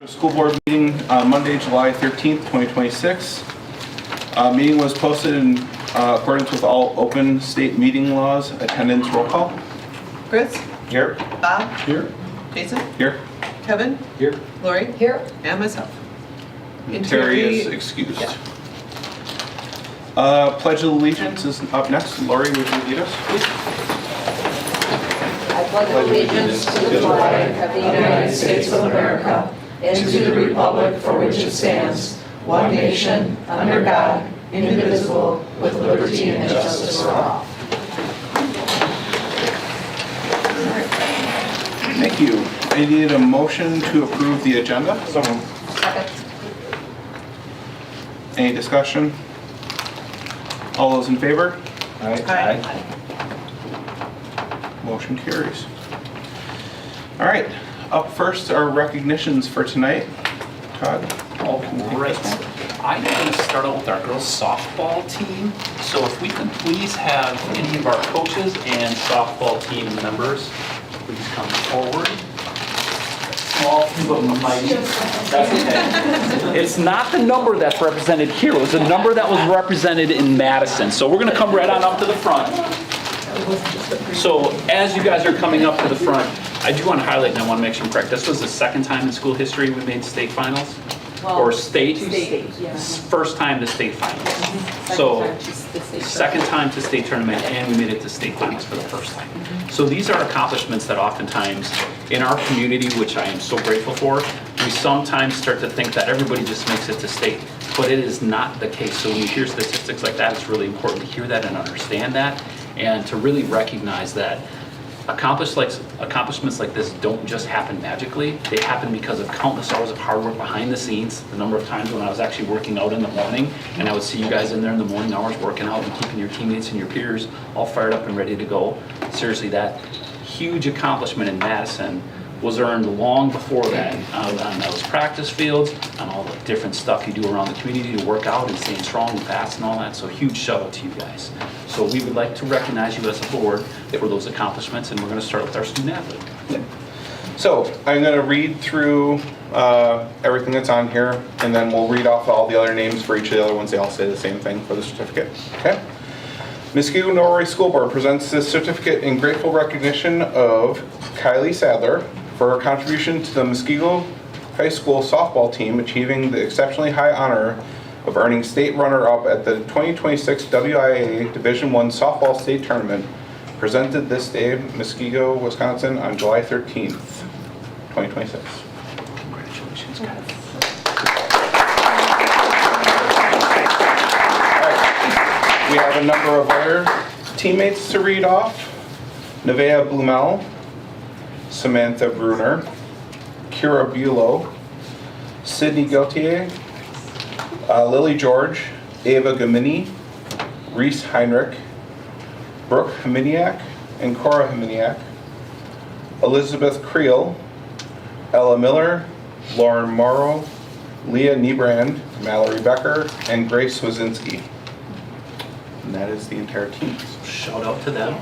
School Board Meeting Monday, July 13th, 2026. Meeting was posted in accordance with all open state meeting laws. Attendance roll call. Chris? Here. Bob? Here. Jason? Here. Kevin? Here. Lori? Here. And myself. And Terry is excused. Yeah. Pledge of Allegiance is up next. Lori, would you lead us? I pledge allegiance to the flag of the United States of America and to the republic for which it stands, one nation, under God, indivisible, with liberty and justice for all. Thank you. I need a motion to approve the agenda. Second. Any discussion? All those in favor? Aye. Motion carries. All right, up first are recognitions for tonight. Todd? All right. I'm going to start out with our girls softball team. So if we can please have any of our coaches and softball team members please come forward. Small but mighty. That's okay. It's not the number that's represented here. It was the number that was represented in Madison. So we're going to come right on up to the front. So as you guys are coming up to the front, I do want to highlight, and I want to make sure I'm correct, this was the second time in school history we made state finals? Or state? First time to state finals. So second time to state tournament, and we made it to state finals for the first time. So these are accomplishments that oftentimes in our community, which I am so grateful for, we sometimes start to think that everybody just makes it to state, but it is not the case. So when you hear statistics like that, it's really important to hear that and understand that, and to really recognize that accomplishments like this don't just happen magically. They happen because of countless hours of hard work behind the scenes. The number of times when I was actually working out in the morning, and I would see you guys in there in the morning hours working out and keeping your teammates and your peers all fired up and ready to go. Seriously, that huge accomplishment in Madison was earned long before that on those practice fields, on all the different stuff you do around the community to work out and staying strong and fast and all that. So huge shout out to you guys. So we would like to recognize you as a board for those accomplishments, and we're going to start with our student athlete. So I'm going to read through everything that's on here, and then we'll read off all the other names for each of the other ones. They all say the same thing for the certificate. Okay. Muskego Norway School Board presents this certificate in grateful recognition of Kylie Sadler for her contribution to the Muskego High School softball team, achieving the exceptionally high honor of earning state runner-up at the 2026 WIA Division I softball state tournament, presented this day in Muskego, Wisconsin on July 13th, 2026. Congratulations, guys. We have a number of other teammates to read off. Nevaeh Blumel, Samantha Bruner, Kira Bulow, Sydney Gautier, Lily George, Ava Gamini, Reese Heinrich, Brooke Hominiak and Cora Hominiak, Elizabeth Creel, Ella Miller, Lauren Morrow, Leah Niebrand, Mallory Becker, and Grace Wazinski. And that is the entire team. Shout out to them.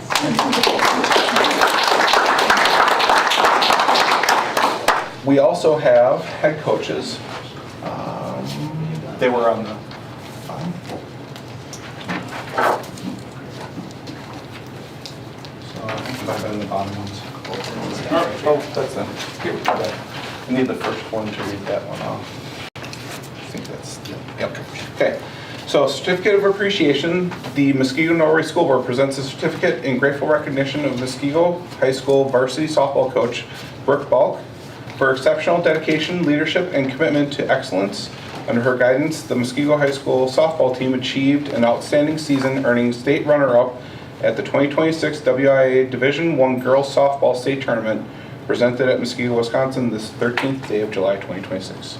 We also have head coaches. They were on the so I think I've been the bottom ones. Oh, that's them. Here, okay. I need the first one to read that one off. I think that's yep. Okay. So, certificate of appreciation. The Muskego Norway School Board presents a certificate in grateful recognition of Muskego High School varsity softball coach Brooke Balk for exceptional dedication, leadership, and commitment to excellence. Under her guidance, the Muskego High School softball team achieved an outstanding season, earning state runner-up at the 2026 WIA Division I Girls Softball State Tournament, presented at Muskego, Wisconsin, this 13th day of July 2026.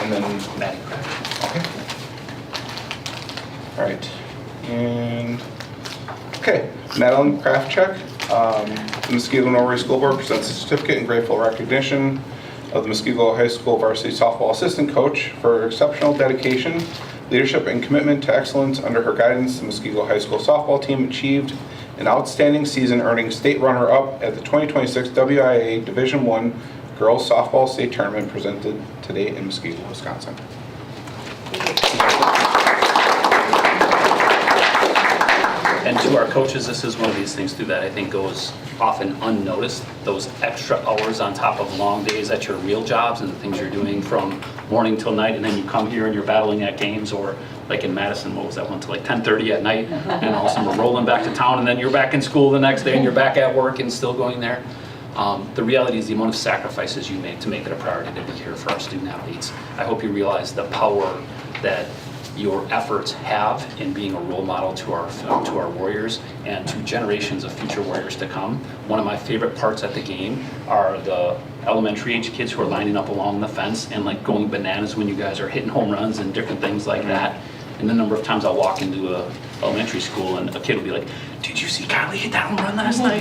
And then Maddie. Okay. All right. And okay, Madeline Kraftcheck. The Muskego Norway School Board presents a certificate in grateful recognition of the Muskego High School varsity softball assistant coach for exceptional dedication, leadership, and commitment to excellence. Under her guidance, the Muskego High School softball team achieved an outstanding season earning state runner-up at the 2026 WIA Division I Girls Softball State Tournament presented today in Muskegon, Wisconsin. And to our coaches, this is one of these things too that I think goes often unnoticed. Those extra hours on top of long days at your real jobs and the things you're doing from morning till night, and then you come here and you're battling at games, or like in Madison, what was that one, to like 10:30 at night, and all of a sudden we're rolling back to town, and then you're back in school the next day and you're back at work and still going there. The reality is the amount of sacrifices you make to make it a priority to be here for our student athletes. I hope you realize the power that your efforts have in being a role model to our warriors and to generations of future warriors to come. One of my favorite parts at the game are the elementary age kids who are lining up along the fence and like going bananas when you guys are hitting home runs and different things like that. And the number of times I'll walk into a elementary school and a kid will be like, "Did you see Kylie hit that home run last night?"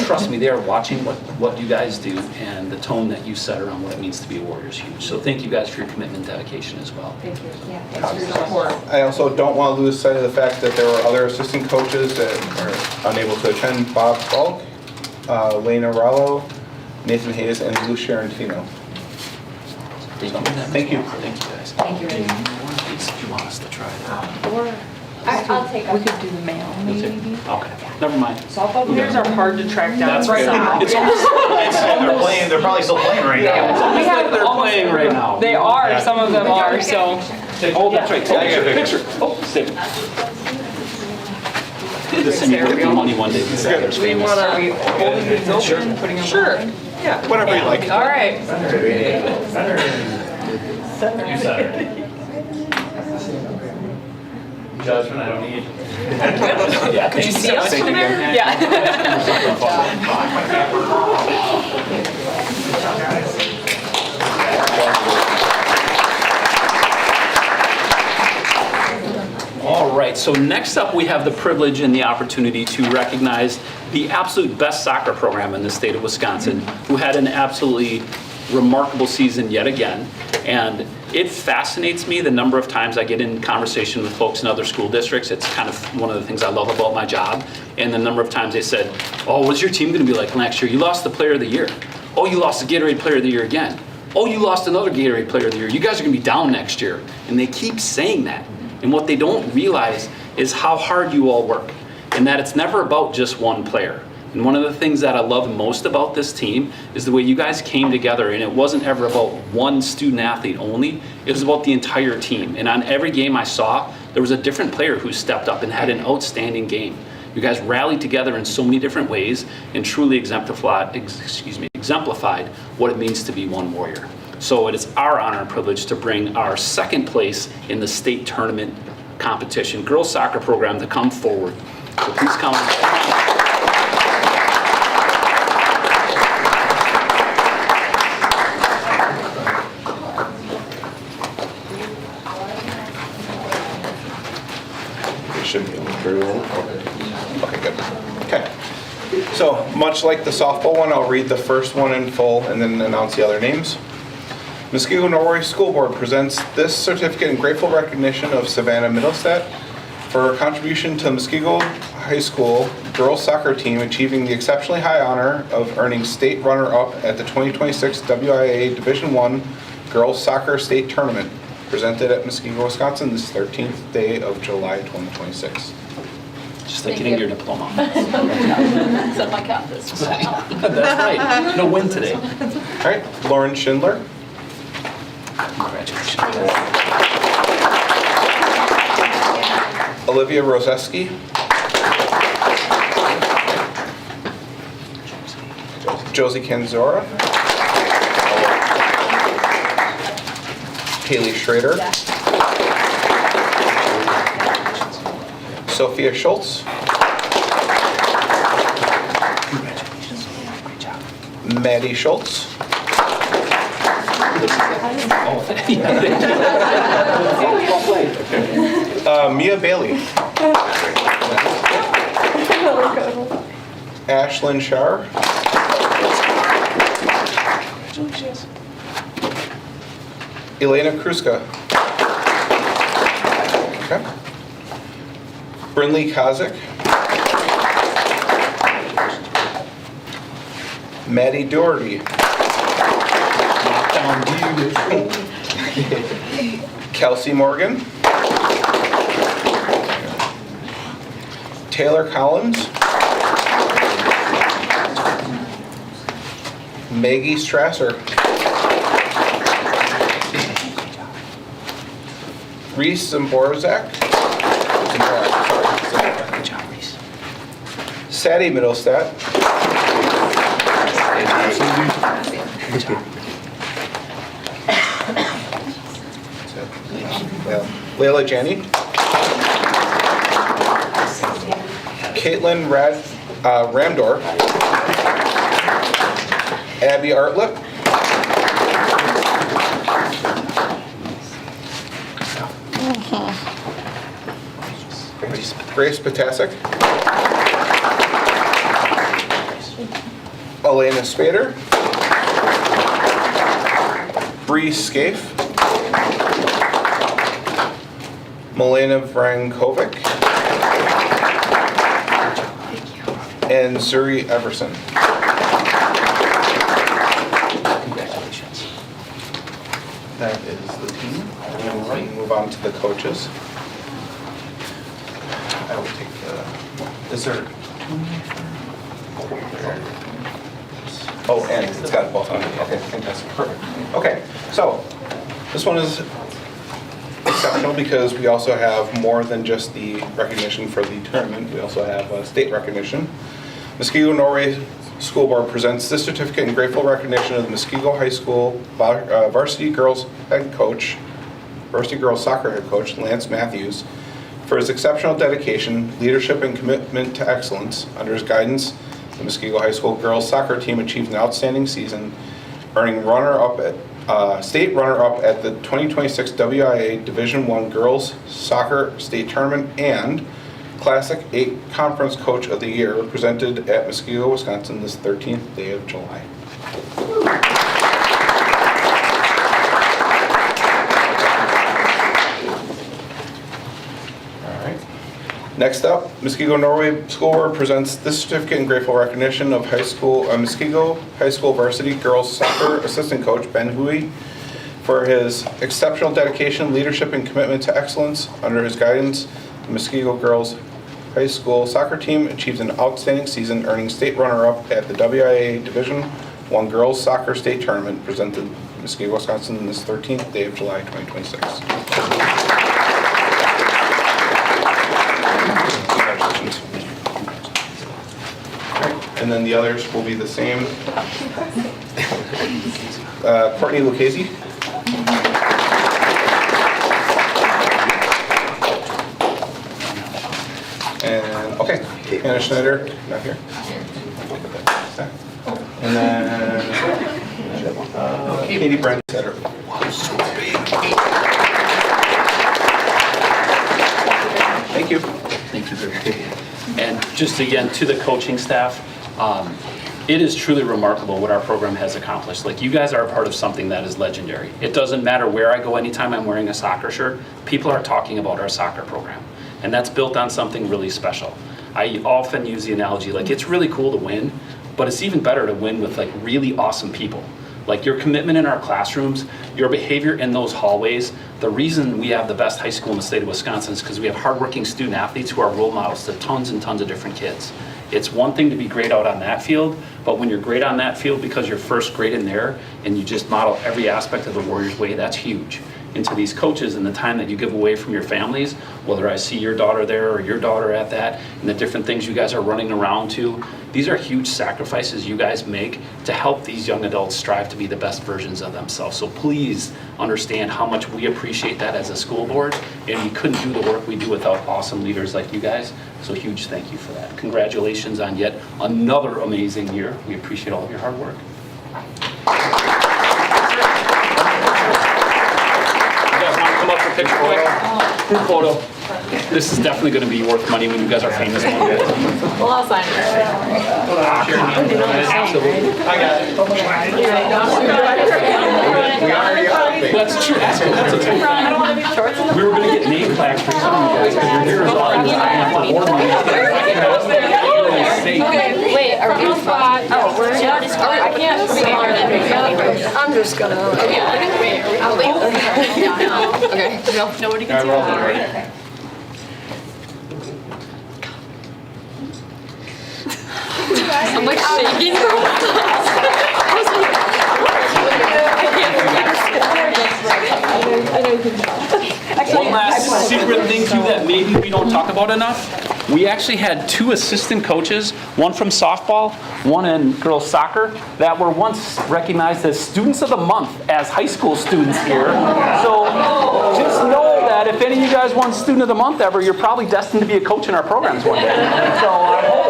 Trust me, they are watching what you guys do, and the tone that you set around what it means to be a warrior is huge. So thank you guys for your commitment and dedication as well. Thank you. Yeah, thanks for your support. I also don't want to lose sight of the fact that there were other assistant coaches that are unable to attend: Bob Falk, Lena Rallo, Nathan Hayes, and Lou Sharantino. Thank you. Thank you. Thank you guys. Thank you. If you want us to try that. Or I'll take we it. could do the mail, maybe. Okay, never mind. Softball players are hard to track down. That's right fair. now. It's almost, They're playing, they're probably still playing right now. it's like they're playing right now. They are, some of them are, so. Oh, that's right. Yeah, I got a Picture. Oh, same. This thing, you put the money one day. There's We famous. want to, are we holding these open, putting them Sure, behind? yeah. Whatever you like. All right. Judgment, I don't need. Yeah. Could you see us Thank from you there? again. Yeah. All right, so next up we have the privilege and the opportunity to recognize the absolute best soccer program in the state of Wisconsin, who had an absolutely remarkable season yet again. And it fascinates me the number of times I get in conversation with folks in other school districts. It's kind of one of the things I love about my job. And the number of times they said, "Oh, what's your team going to be like next year? You lost the player of the year. Oh, you lost the Gatorade player of the year again. Oh, you lost another Gatorade player of the year. You guys are going to be down next year." And they keep saying that. And what they don't realize is how hard you all work, and that it's never about just one player. And one of the things that I love most about this team is the way you guys came together, and it wasn't ever about one student athlete only, it was about the entire team. And on every game I saw, there was a different player who stepped up and had an outstanding game. You guys rallied together in so many different ways and truly exemplified what it means to be one warrior. So it is our honor and privilege to bring our second place in the state tournament competition girls soccer program to come forward. So please come. It should be through. Okay, good. Okay. So much like the softball one, I'll read the first one in full and then announce the other names. Muskegon Norway School Board presents this certificate in grateful recognition of Savannah Middlestat for her contribution to Muskegon High School girls soccer team achieving the exceptionally high honor of earning state runner-up at the 2026 WIA Division I Girls Soccer State Tournament presented at Muskegon, Wisconsin this 13th day of July 2026. Just like getting your diploma. That's on my campus. That's right. No win today. All right, Lauren Schindler, Congratulations. Olivia Roseski, Josie Kenzora, Haley Schrader, Sophia Schultz, Congratulations. Great job. Maddie Schultz, Mia Bailey, Ashlyn Shar, Congratulations. Elena Kruska, okay. Brinley Kozik, Maddie Doherty. Kelsey Morgan. Taylor Collins. Maggie Strasser. Reese Zimborzak. Sadie Middlestat. Layla Janney. Caitlin Ramdor. Abby Artlip. Grace Potasek. Elena Spader. Bree Scaife. Milena Vrankovic. And Zuri Everson. Congratulations. That is the team. And we move on to the coaches. I will take the, is there two? Oh, and it's got both on it. Okay, fantastic, perfect. Okay, so this one is exceptional because we also have more than just the recognition for the tournament. We also have state recognition. Muskego Norway School Board presents this certificate in grateful recognition of the Muskego High School varsity girls soccer head coach, Lance Matthews, for his exceptional dedication, leadership, and commitment to excellence. Under his guidance, the Muskego High School girls soccer team achieved an outstanding season, earning state runner-up at the 2026 WIA Division I Girls Soccer State Tournament and Classic 8 Conference Coach of the Year, presented at Muskego, Wisconsin this 13th day of July. Next up, Muskego Norway School Board presents this certificate in grateful recognition of Muskego High School varsity girls soccer assistant coach Ben Hui for his exceptional dedication, leadership, and commitment to excellence. Under his guidance, the Muskego Girls High School soccer team achieved an outstanding season, earning state runner-up at the WIA Division I Girls Soccer State Tournament, presented in Muskego, Wisconsin, this 13th day of July 2026. And then the others will be the same. Courtney Lucchese. And, okay, Hannah Schneider, not here. And then Katie Brent. Thank you. Thank you very much. And just again, to the coaching staff, it is truly remarkable what our program has accomplished. Like, you guys are a part of something that is legendary. It doesn't matter where I go, anytime I'm wearing a soccer shirt, people are talking about our soccer program. And that's built on something really special. I often use the analogy, like, it's really cool to win, but it's even better to win with like really awesome people. Like, your commitment in our classrooms, your behavior in those hallways. The reason we have the best high school in the state of Wisconsin is because we have hardworking student athletes who are role models to tons and tons of different kids. It's one thing to be great out on that field, but when you're great on that field because you're first grade in there and you just model every aspect of the Warriors way, that's huge. And to these coaches and the time that you give away from your families, whether I see your daughter there or your daughter at that, and the different things you guys are running around to, these are huge sacrifices you guys make to help these young adults strive to be the best versions of themselves. So please understand how much we appreciate that as a school board, and we couldn't do the work we do without awesome leaders like you guys. So huge thank you for that. Congratulations on yet another amazing year. We appreciate all of your hard work. Come up for a picture quick. Group photo. This is definitely going to be worth money when you guys are famous one day. Well, I'll sign it. That's true. That's a true. I don't want to be shorts. We were going to get name plaques for some of you guys because you're here as often as I am for board meetings. Say, Wait, are we on spot? Oh, we're not. I can't be on it. I'm just gonna. I'll leave. Okay. Nobody can see that. I'm like shaking. one last secret thing too that maybe we don't talk about enough. We actually had 2 assistant coaches, one from softball, one in girls soccer, that were once recognized as students of the month as high school students here. So just know that if any of you guys won student of the month ever, you're probably destined to be a coach in our programs one day. So I hope.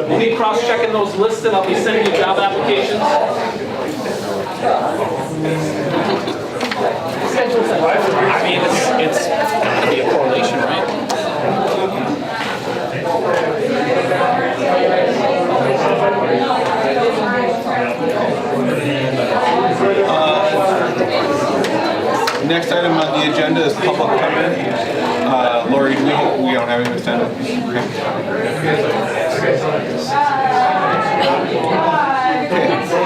We'll be cross-checking those lists and I'll be sending you job applications. I mean, it's gonna be a correlation, right? Next item on the agenda is public comment. Lori, we don't have any stand up. Okay.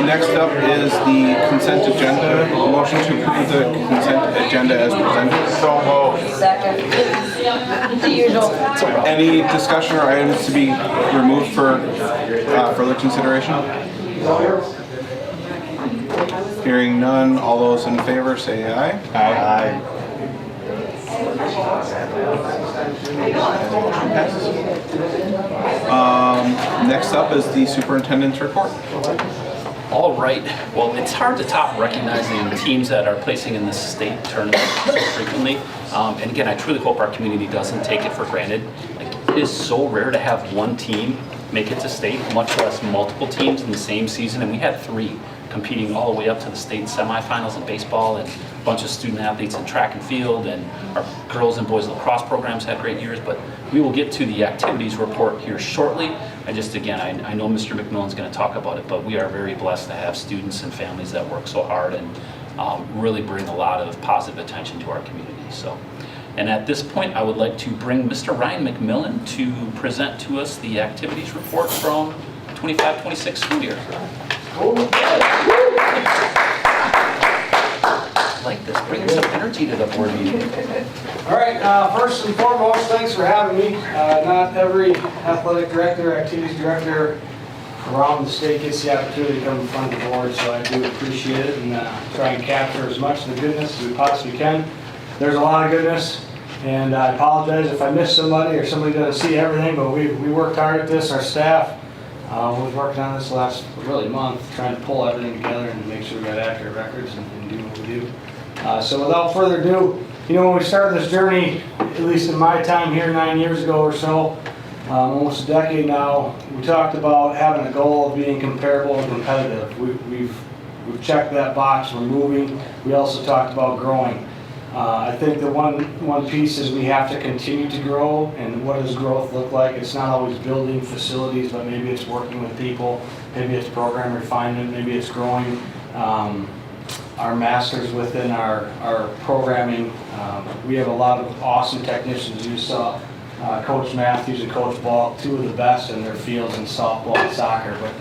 Next up is the consent agenda. Motion to approve the consent agenda as presented. So moved. Second. The usual. Any discussion or items to be removed for further consideration? Hearing none, all those in favor say aye. Aye. Motion passes. Next up is the superintendent's report. All right. Well, it's hard to top recognizing teams that are placing in the state tournament so frequently. And again, I truly hope our community doesn't take it for granted. Like, it is so rare to have one team make it to state, much less multiple teams in the same season. And we had 3 competing all the way up to the state semifinals in baseball, and a bunch of student athletes in track and field, and our girls and boys lacrosse programs had great years. But we will get to the activities report here shortly. I know Mr. McMillan's going to talk about it, but we are very blessed to have students and families that work so hard and really bring a lot of positive attention to our community. So, and at this point, I would like to bring Mr. Ryan McMillan to present to us the activities report from 25-26 school year. I like this, bringing some energy to the board meeting. All right, first and foremost, thanks for having me. Not every athletic director, activities director around the state gets the opportunity to come in front of the board, so I do appreciate it and try and capture as much of the goodness as we possibly can. There's a lot of goodness, and I apologize if I missed somebody or somebody doesn't see everything, but we worked hard at this, our staff. We've worked on this last really month, trying to pull everything together and make sure we got accurate records and do what we do. So without further ado, you know, when we started this journey, at least in my time here 9 years ago or so, almost a decade now, we talked about having a goal of being comparable and competitive. We've checked that box, we're moving. We also talked about growing. I think the one piece is we have to continue to grow, and what does growth look like? It's not always building facilities, but maybe it's working with people, maybe it's program refinement, maybe it's growing our masters within our programming. We have a lot of awesome technicians. You saw Coach Matthews and Coach Ball, 2 of the best in their fields in softball and soccer, but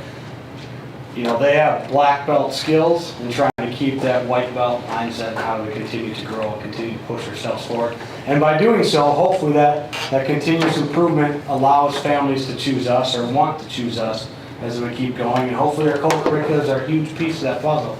you know, they have black belt skills and trying to keep that white belt mindset and how we continue to grow and continue to push ourselves forward. And by doing so, hopefully that continuous improvement allows families to choose us or want to choose us as we keep going. And hopefully our co-curriculars are a huge piece of that puzzle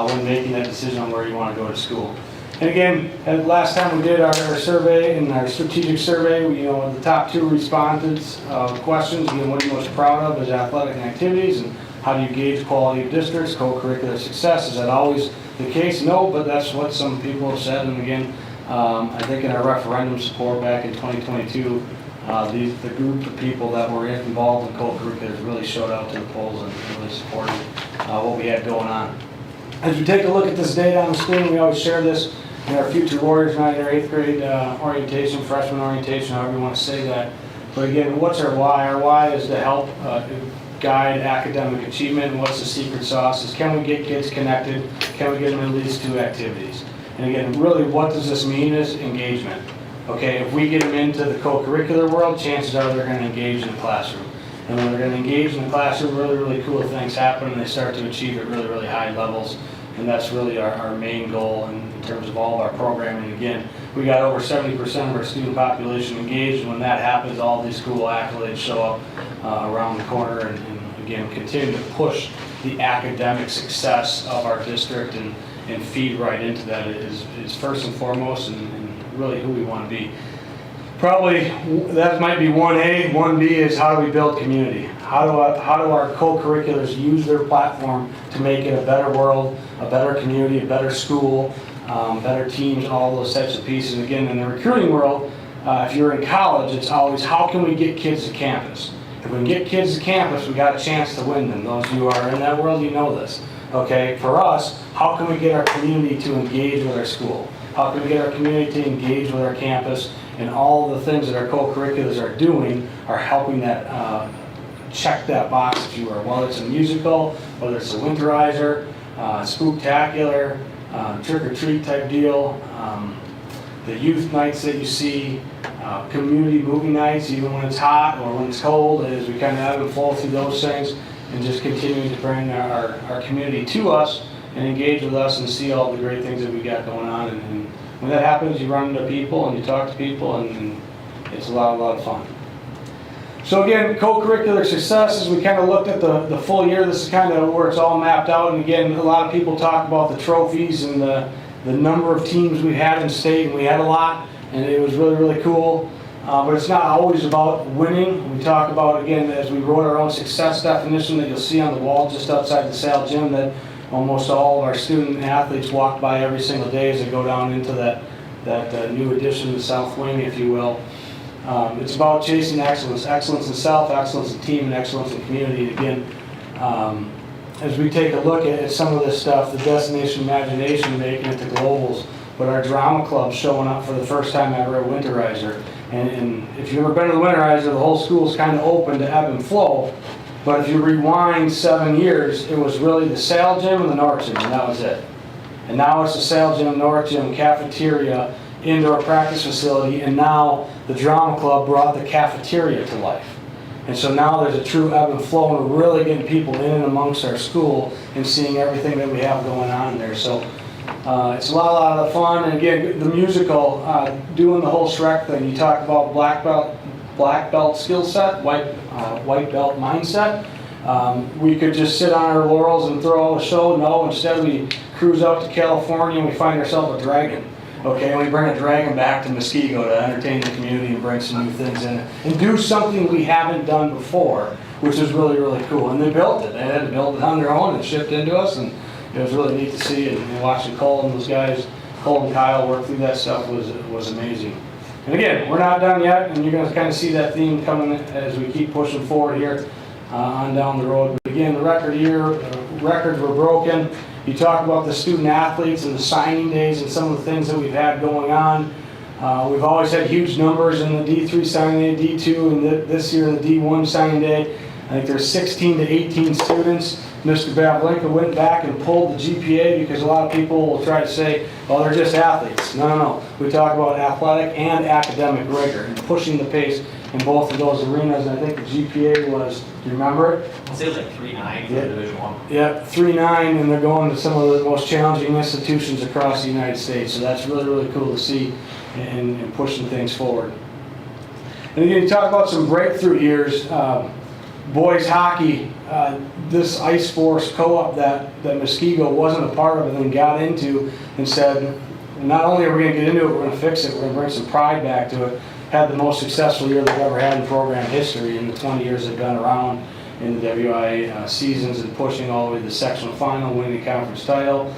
when making that decision on where you want to go to school. And again, last time we did our survey and our strategic survey, you know, the top 2 respondents questions, you know, what are you most proud of as athletic activities, and how do you gauge quality of districts, co-curricular success? Is that always the case? No, but that's what some people have said. And again, I think in our referendum support back in 2022, the group of people that were involved in co-curriculars really showed out to the polls and really supported what we had going on. As we take a look at this data on the screen, we always share this in our Future Warriors 9th or 8th grade orientation, freshman orientation, however you want to say that. But again, what's our why? Our why is to help guide academic achievement, and what's the secret sauce is can we get kids connected, can we get them at least 2 activities? And again, really what does this mean is engagement. Okay, if we get them into the co-curricular world, chances are they're going to engage in the classroom. And when they're going to engage in the classroom, really, really cool things happen and they start to achieve at really, really high levels. And that's really our main goal in terms of all of our programming. Again, we got over 70% of our student population engaged, and when that happens, all these cool accolades show up around the corner and again, continue to push the academic success of our district and feed right into that is first and foremost and really who we want to be. Probably that might be 1A. 1B is how do we build community? How do our co-curriculars use their platform to make it a better world, a better community, a better school, better teams, all those types of pieces. Again, in the recruiting world, if you're in college, it's always how can we get kids to campus? If we can get kids to campus, we got a chance to win them. Those of you who are in that world, you know this. Okay, for us, how can we get our community to engage with our school? How can we get our community to engage with our campus? And all the things that our co-curriculars are doing are helping that check that box, if you will. Whether it's a musical, whether it's a winterizer, spooktacular, trick-or-treat type deal, the youth nights that you see, community movie nights, even when it's hot or when it's cold, as we kind of ebb and flow through those things, and just continuing to bring our community to us and engage with us and see all the great things that we got going on. And when that happens, you run into people and you talk to people, and it's a lot of fun. So again, co-curricular successes, we kind of looked at the full year. This is kind of where it's all mapped out. And again, a lot of people talk about the trophies and the number of teams we had in state, and we had a lot, and it was really, really cool. But it's not always about winning. We talk about, again, as we wrote our own success definition that you'll see on the wall just outside the Sal Gym, that almost all of our student athletes walk by every single day as they go down into that new addition, the South Wing, if you will. It's about chasing excellence, excellence in self, excellence in team, and excellence in community. Again, as we take a look at some of this stuff, the Destination Imagination making it to globals, but our drama club showing up for the first time ever at Winterizer. And if you've ever been to the Winterizer, the whole school's kind of open to ebb and flow. But if you rewind 7 years, it was really the Sal Gym and the North Gym, and that was it. And now it's the Sal Gym, North Gym, cafeteria, indoor practice facility, and now the drama club brought the cafeteria to life. And so now there's a true ebb and flow, and we're really getting people in and amongst our school and seeing everything that we have going on there. So it's a lot of fun. And again, the musical, doing the whole Shrek thing. You talk about black belt skill set, white belt mindset. We could just sit on our laurels and throw a show. No, instead we cruise out to California and we find ourselves a dragon. Okay, and we bring a dragon back to Muskego to entertain the community and bring some new things in and do something we haven't done before, which is really, really cool. And they built it. They had to build it on their own and shipped into us, and it was really neat to see. And watching Cole and those guys, Cole and Kyle, work through that stuff was amazing. And again, we're not done yet, and you're going to kind of see that theme coming as we keep pushing forward here on down the road. But again, the record year, records were broken. You talk about the student athletes and the signing days and some of the things that we've had going on. We've always had huge numbers in the D3 signing day, D2, and this year in the D1 signing day. I think there's 16 to 18 students. Mr. Bablinka went back and pulled the GPA because a lot of people will try to say, well, they're just athletes. No. We talk about athletic and academic rigor and pushing the pace in both of those arenas. And I think the GPA was, do you remember it? I'll say it was like 3.9 for Division I. Yeah, 3.9, and they're going to some of the most challenging institutions across the United States. So that's really, really cool to see and pushing things forward. And again, you talk about some breakthrough years. Boys hockey, this Ice Force co-op that Muskego wasn't a part of and then got into and said, not only are we going to get into it, we're going to fix it, we're going to bring some pride back to it. Had the most successful year they've ever had in program history in the 20 years they've been around in the WIA seasons and pushing all the way to the sectional final, winning the conference title.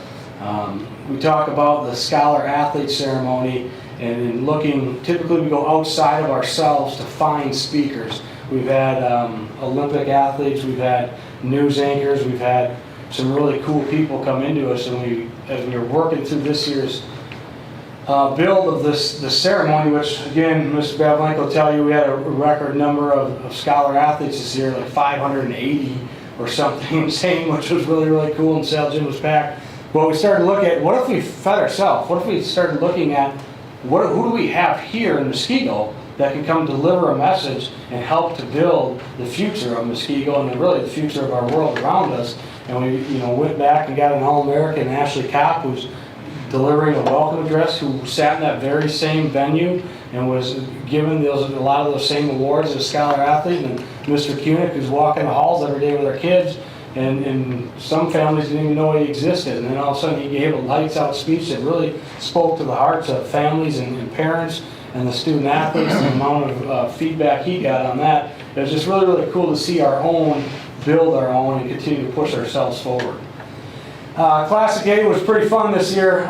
We talk about the Scholar Athlete Ceremony and looking, typically we go outside of ourselves to find speakers. We've had Olympic athletes, we've had news anchors, we've had some really cool people come into us, and as we were working through this year's build of the ceremony, which again, Mr. Bablinka will tell you, we had a record number of scholar athletes this year, like 580 or something insane, which was really, really cool, and Sal Gym was packed. But we started to look at, what if we fed ourselves? What if we started looking at who do we have here in Muskego that can come deliver a message and help to build the future of Muskego and really the future of our world around us. And we went back and got an All-American, Ashley Kopp, who's delivering a welcome address, who sat in that very same venue and was given a lot of those same awards as a scholar athlete. And Mr. Kunick, who's walking the halls every day with our kids, and some families didn't even know he existed. And then all of a sudden he gave a lights out speech that really spoke to the hearts of families and parents and the student athletes, and the amount of feedback he got on that. It was just really, really cool to see our own build our own and continue to push ourselves forward. Classic A was pretty fun this year.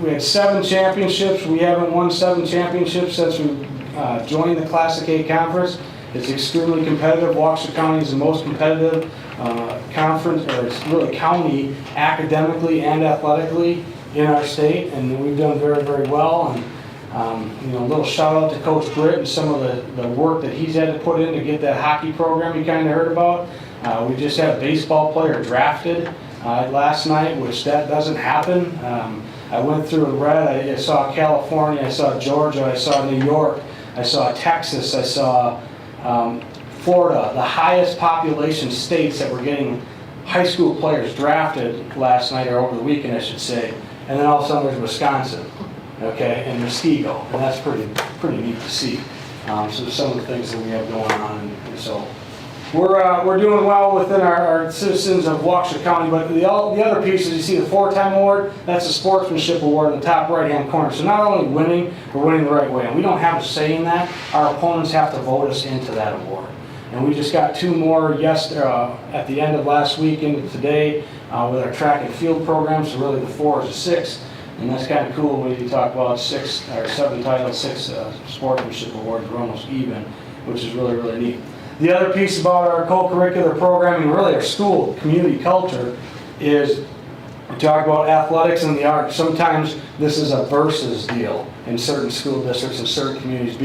We had 7 championships. We haven't won 7 championships since we joined the Classic A conference. It's extremely competitive. Waukesha County is the most competitive conference, or it's really county, academically and athletically in our state, and we've done very, very well. And a little shout out to Coach Britt and some of the work that he's had to put in to get that hockey program you kind of heard about. We just had a baseball player drafted last night, which that doesn't happen. I went through and read. I saw California, I saw Georgia, I saw New York, I saw Texas, I saw Florida, the highest population states that were getting high school players drafted last night, or over the weekend I should say. And then all of a sudden there's Wisconsin, okay, and Muskego, and that's pretty neat to see. So some of the things that we have going on, and so we're doing well within our citizens of Waukesha County. But the other piece is, you see the 4-time award, that's a sportsmanship award in the top right-hand corner. So not only winning, we're winning the right way, and we don't have a say in that. Our opponents have to vote us into that award. And we just got 2 more at the end of last week into today with our track and field program. So really the 4 is a 6. And that's kind of cool when you talk about 6 or 7 titles, 6 sportsmanship awards. We're almost even, which is really, really neat. The other piece about our co-curricular programming, really our school community culture, is we talk about athletics and the arts. Sometimes this is a versus deal in certain school districts and certain communities.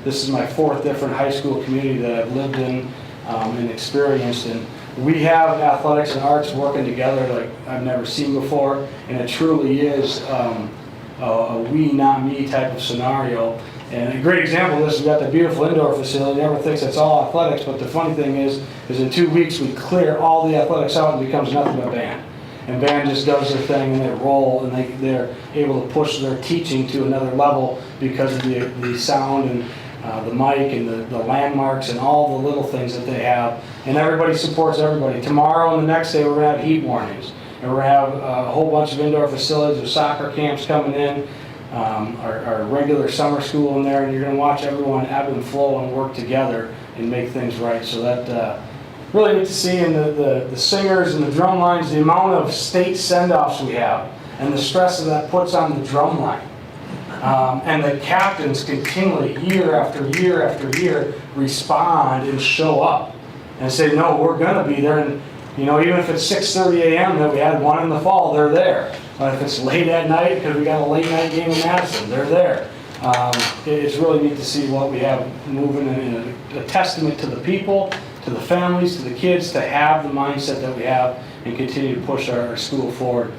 This is my 4th different high school community that I've lived in and experienced. And we have athletics and arts working together like I've never seen before, and it truly is a we, not me type of scenario. And a great example of this, we've got the beautiful indoor facility. Everyone thinks it's all athletics, but the funny thing is in 2 weeks we clear all the athletics out and it becomes nothing but band. And band just does their thing and they roll, and they're able to push their teaching to another level because of the sound and the mic and the landmarks and all the little things that they have. And everybody supports everybody. Tomorrow and the next day we're going to have heat warnings. And we're going to have a whole bunch of indoor facilities with soccer camps coming in. Our regular summer school in there, and you're going to watch everyone ebb and flow and work together and make things right. So that really neat to see. And the singers and the drum lines, the amount of state send-offs we have, and the stress that puts on the drum line. And the captains continually, year after year after year, respond and show up and say, no, we're going to be there. And even if it's 6:30 a.m. that we had one in the fall, they're there. If it's late at night because we got a late night game in Madison, they're there. It's really neat to see what we have moving, and a testament to the people, to the families, to the kids, to have the mindset that we have and continue to push our school forward.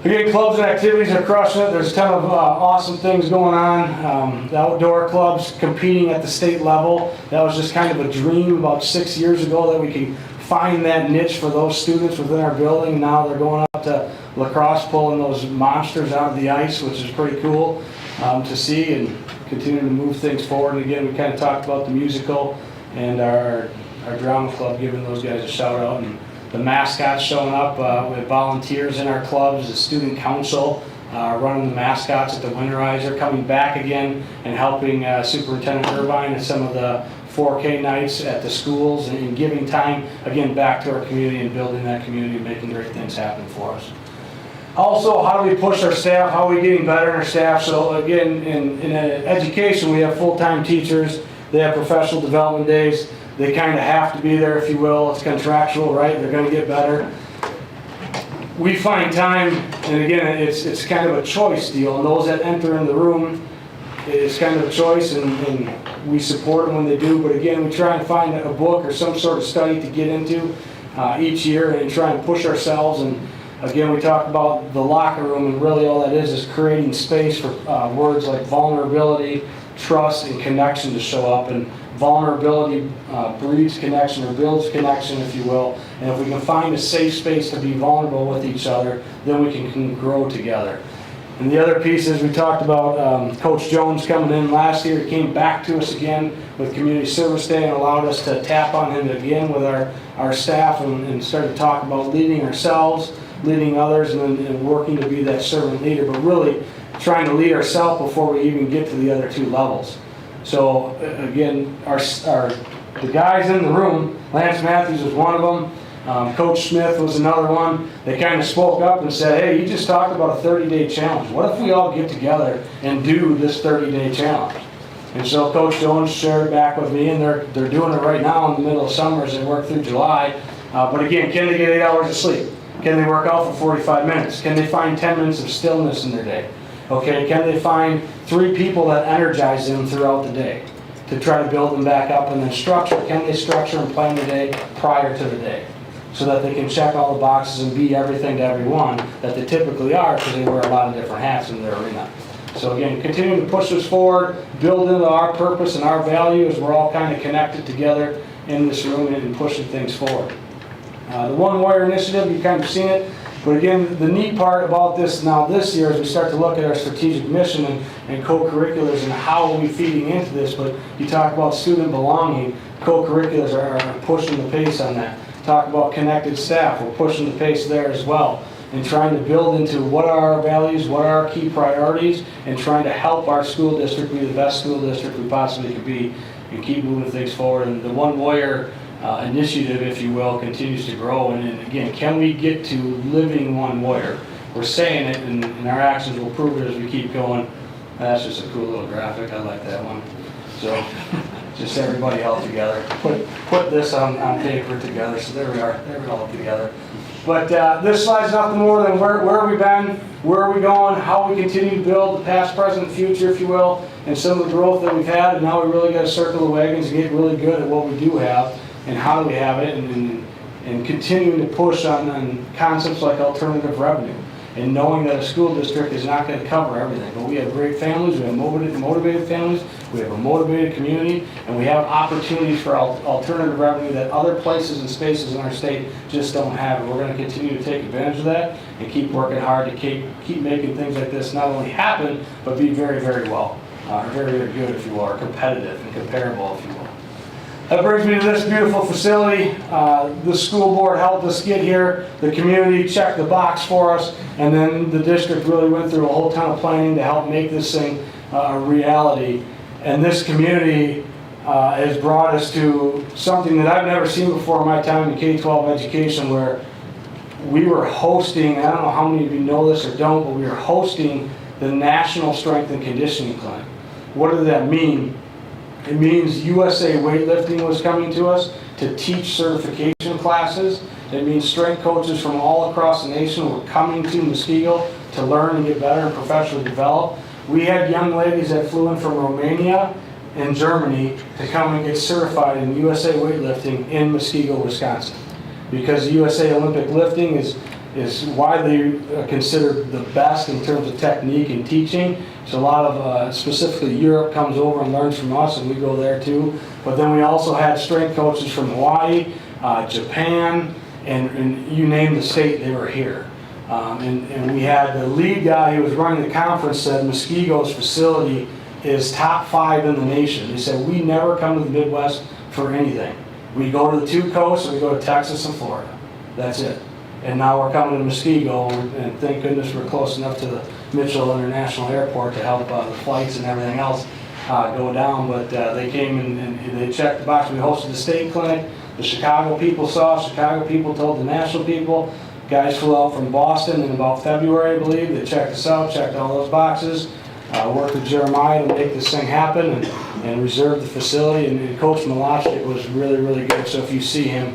Again, clubs and activities are crushing it. There's a ton of awesome things going on. The outdoor clubs competing at the state level. That was just kind of a dream about 6 years ago that we could find that niche for those students within our building. Now they're going out to lacrosse, pulling those monsters out of the ice, which is pretty cool to see, and continue to move things forward. And again, we kind of talked about the musical and our drama club, giving those guys a shout out, and the mascots showing up with volunteers in our clubs, the student council running the mascots at the Winterizer, coming back again and helping Superintendent Irvine at some of the 4K nights at the schools, and giving time again back to our community and building that community and making great things happen for us. Also, how do we push our staff? How are we getting better in our staff? So again, in education, we have full-time teachers. They have professional development days. They kind of have to be there, if you will. It's contractual, right? They're going to get better. We find time, and again, it's kind of a choice deal. And those that enter in the room, it's kind of a choice, and we support them when they do. But again, we try and find a book or some sort of study to get into each year and try and push ourselves. And Again, we talked about the locker room, and really all that is creating space for words like vulnerability, trust, and connection to show up. And vulnerability breeds connection, or builds connection, if you will. And if we can find a safe space to be vulnerable with each other, then we can grow together. And the other piece is we talked about Coach Jones coming in last year. He came back to us again with Community Service Day and allowed us to tap on him again with our staff and start to talk about leading ourselves, leading others, and working to be that servant leader, but really trying to lead ourselves before we even get to the other two levels. So again, the guys in the room, Lance Matthews was one of them. Coach Smith was another one. They kind of spoke up and said, hey, you just talked about a 30-day challenge. What if we all get together and do this 30-day challenge? And so Coach Jones shared it back with me, and they're doing it right now in the middle of summer as they work through July. But again, can they get 8 hours of sleep? Can they work out for 45 minutes? Can they find 10 minutes of stillness in their day? Okay, can they find 3 people that energize them throughout the day to try to build them back up? And then structure, can they structure and plan the day prior to the day, so that they can check all the boxes and be everything to everyone that they typically are, because they wear a lot of different hats in their arena. So again, continuing to push us forward, build into our purpose and our value as we're all kind of connected together in this room and pushing things forward. The One Warrior Initiative, you've kind of seen it, but again, the neat part about this now this year is we start to look at our strategic mission and co-curriculars and how are we feeding into this. But you talk about student belonging, co-curriculars are pushing the pace on that. Talk about connected staff, we're pushing the pace there as well, and trying to build into what are our values, what are our key priorities, and trying to help our school district be the best school district we possibly could be and keep moving things forward. And the One Warrior initiative, if you will, continues to grow. And again, can we get to living one warrior? We're saying it, and our actions will prove it as we keep going. That's just a cool little graphic. I like that one. So just everybody held together. Put this on paper together. So there we are. There we all together. But this slide's nothing more than where have we been, where are we going, how we continue to build the past, present, future, if you will, and some of the growth that we've had. And now we really got to circle the wagons and get really good at what we do have and how do we have it, and continuing to push on concepts like alternative revenue, and knowing that a school district is not going to cover everything. But we have great families, we have motivated families, we have a motivated community, and we have opportunities for alternative revenue that other places and spaces in our state just don't have. And we're going to continue to take advantage of that and keep working hard to keep making things like this not only happen, but be very, very well, very, very good, if you will, or competitive and comparable, if you will. That brings me to this beautiful facility. The school board helped us get here. The community checked the box for us, and then the district really went through a whole ton of planning to help make this thing a reality. And this community has brought us to something that I've never seen before in my time in K-12 education, where we were hosting, I don't know how many of you know this or don't, but we were hosting the National Strength and Conditioning Clinic. What does that mean? It means USA Weightlifting was coming to us to teach certification classes. It means strength coaches from all across the nation were coming to Muskego to learn and get better and professionally develop. We had young ladies that flew in from Romania and Germany to come and get certified in USA Weightlifting in Muskego, Wisconsin. Because USA Olympic Lifting is widely considered the best in terms of technique and teaching. So a lot of, specifically Europe comes over and learns from us, and we go there too. But then we also had strength coaches from Hawaii, Japan, and you name the state, they were here. And we had the lead guy who was running the conference said Muskego's facility is top 5 in the nation. He said, we never come to the Midwest for anything. We go to the 2 coasts, and we go to Texas and Florida. That's it. And now we're coming to Muskego, and thank goodness we're close enough to the Mitchell International Airport to help the flights and everything else go down. But they came and they checked the box. We hosted the state clinic. The Chicago people saw. Chicago people told the national people. Guys flew out from Boston in about February, I believe. They checked us out, checked all those boxes. Worked with Jeremiah to make this thing happen and reserve the facility. And Coach Malachik was really, really good. So if you see him,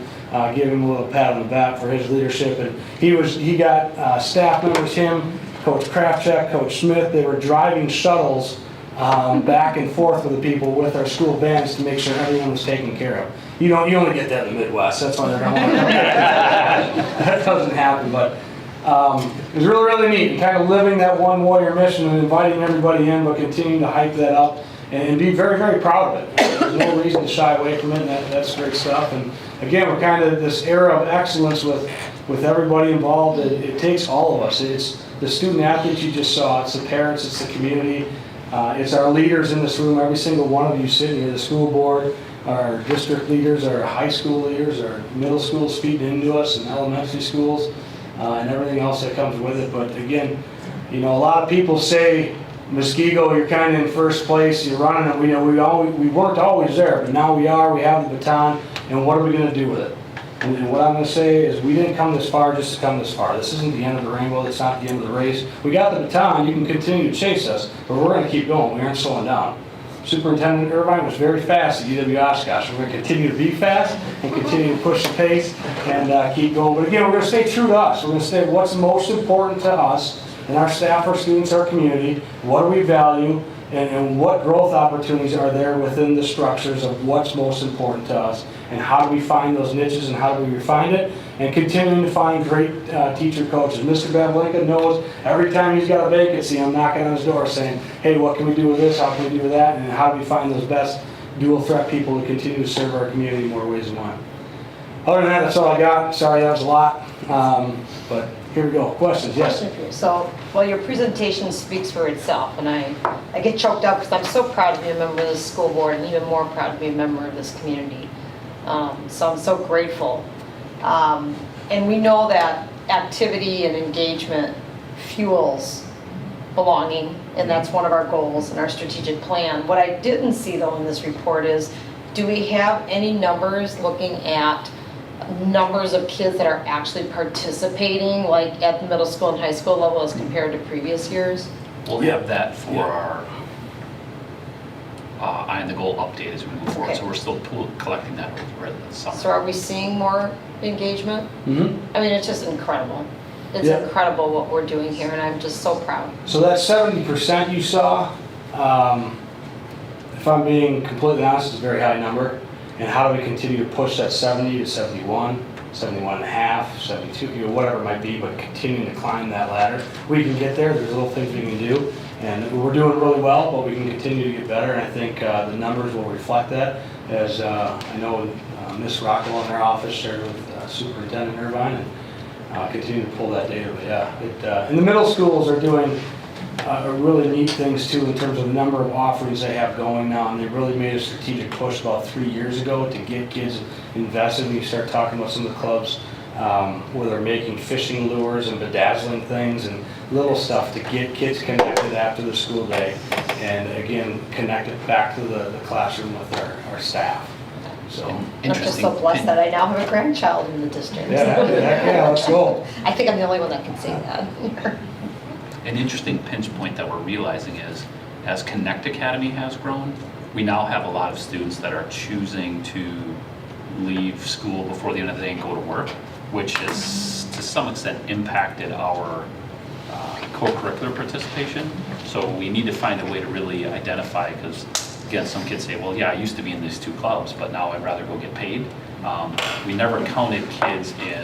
give him a little pat on the back for his leadership. And he got staff members, him, Coach Krafchek, Coach Smith. They were driving shuttles back and forth with the people with our school bands to make sure everyone was taken care of. You only get that in the Midwest. That's why they're going to want to. That doesn't happen. But It was really, really neat, kind of living that one warrior mission and inviting everybody in, but continuing to hype that up and be very, very proud of it. There's no reason to shy away from it, and that's great stuff. And again, we're kind of this era of excellence with everybody involved. It takes all of us. It's the student athletes you just saw, it's the parents, it's the community, it's our leaders in this room, every single one of you sitting here, the school board, our district leaders, our high school leaders, our middle schools feeding into us, and elementary schools, and everything else that comes with it. But again, you know, a lot of people say, Muskego, you're kind of in first place, you're running it. We weren't always there, but now we are, we have the baton, and what are we going to do with it? And what I'm going to say is we didn't come this far just to come this far. This isn't the end of the rainbow, it's not the end of the race. We got the baton, you can continue to chase us, but we're going to keep going, we aren't slowing down. Superintendent Irvine was very fast at UW Oshkosh. We're going to continue to be fast and continue to push the pace and keep going. But again, we're going to stay true to us. We're going to stay what's most important to us and our staff, our students, our community. What do we value and what growth opportunities are there within the structures of what's most important to us, and how do we find those niches and how do we refine it, and continuing to find great teacher coaches. Mr. Bablinka knows every time he's got a vacancy, I'm knocking on his door saying, hey, what can we do with this, how can we do with that, and how do we find those best dual threat people to continue to serve our community in more ways than one. Other than that, that's all I got. Sorry, that was a lot, but here we go. Questions? Yes? Question for you. So, well, your presentation speaks for itself, and I get choked up because I'm so proud to be a member of this school board, and even more proud to be a member of this community. So I'm so grateful. And we know that activity and engagement fuels belonging, and that's one of our goals in our strategic plan. What I didn't see though in this report is, do we have any numbers looking at numbers of kids that are actually participating, like at the middle school and high school level as compared to previous years? We'll have that for our eye on the goal update as we move forward. Okay. So we're still collecting that over the summer. So are we seeing more engagement? Mm-hmm. I mean, it's just incredible. It's Yeah. incredible what we're doing here, and I'm just so proud. So that 70% you saw, if I'm being completely honest, is a very high number. And how do we continue to push that 70 to 71, 71 and a half, 72, you know, whatever it might be, but continuing to climb that ladder. We can get there, there's little things we can do, and we're doing really well, but we can continue to get better, and I think the numbers will reflect that, as I know Ms. Rockwell in her office shared with Superintendent Irvine, and continue to pull that data. But yeah, and the middle schools are doing really neat things too in terms of the number of offerings they have going now, and they really made a strategic push about 3 years ago to get kids invested. And you start talking about some of the clubs where they're making fishing lures and bedazzling things and little stuff to get kids connected after the school day, and again connected back to the classroom with our staff. So I'm just so blessed that I now have a grandchild in the district. yeah, let's go. I think I'm the only one that can say that. An interesting pinch point that we're realizing is, as Connect Academy has grown, we now have a lot of students that are choosing to leave school before the end of the day and go to work, which has to some extent impacted our co-curricular participation. So we need to find a way to really identify, because again, some kids say, well, yeah, I used to be in these 2 clubs, but now I'd rather go get paid. We never counted kids in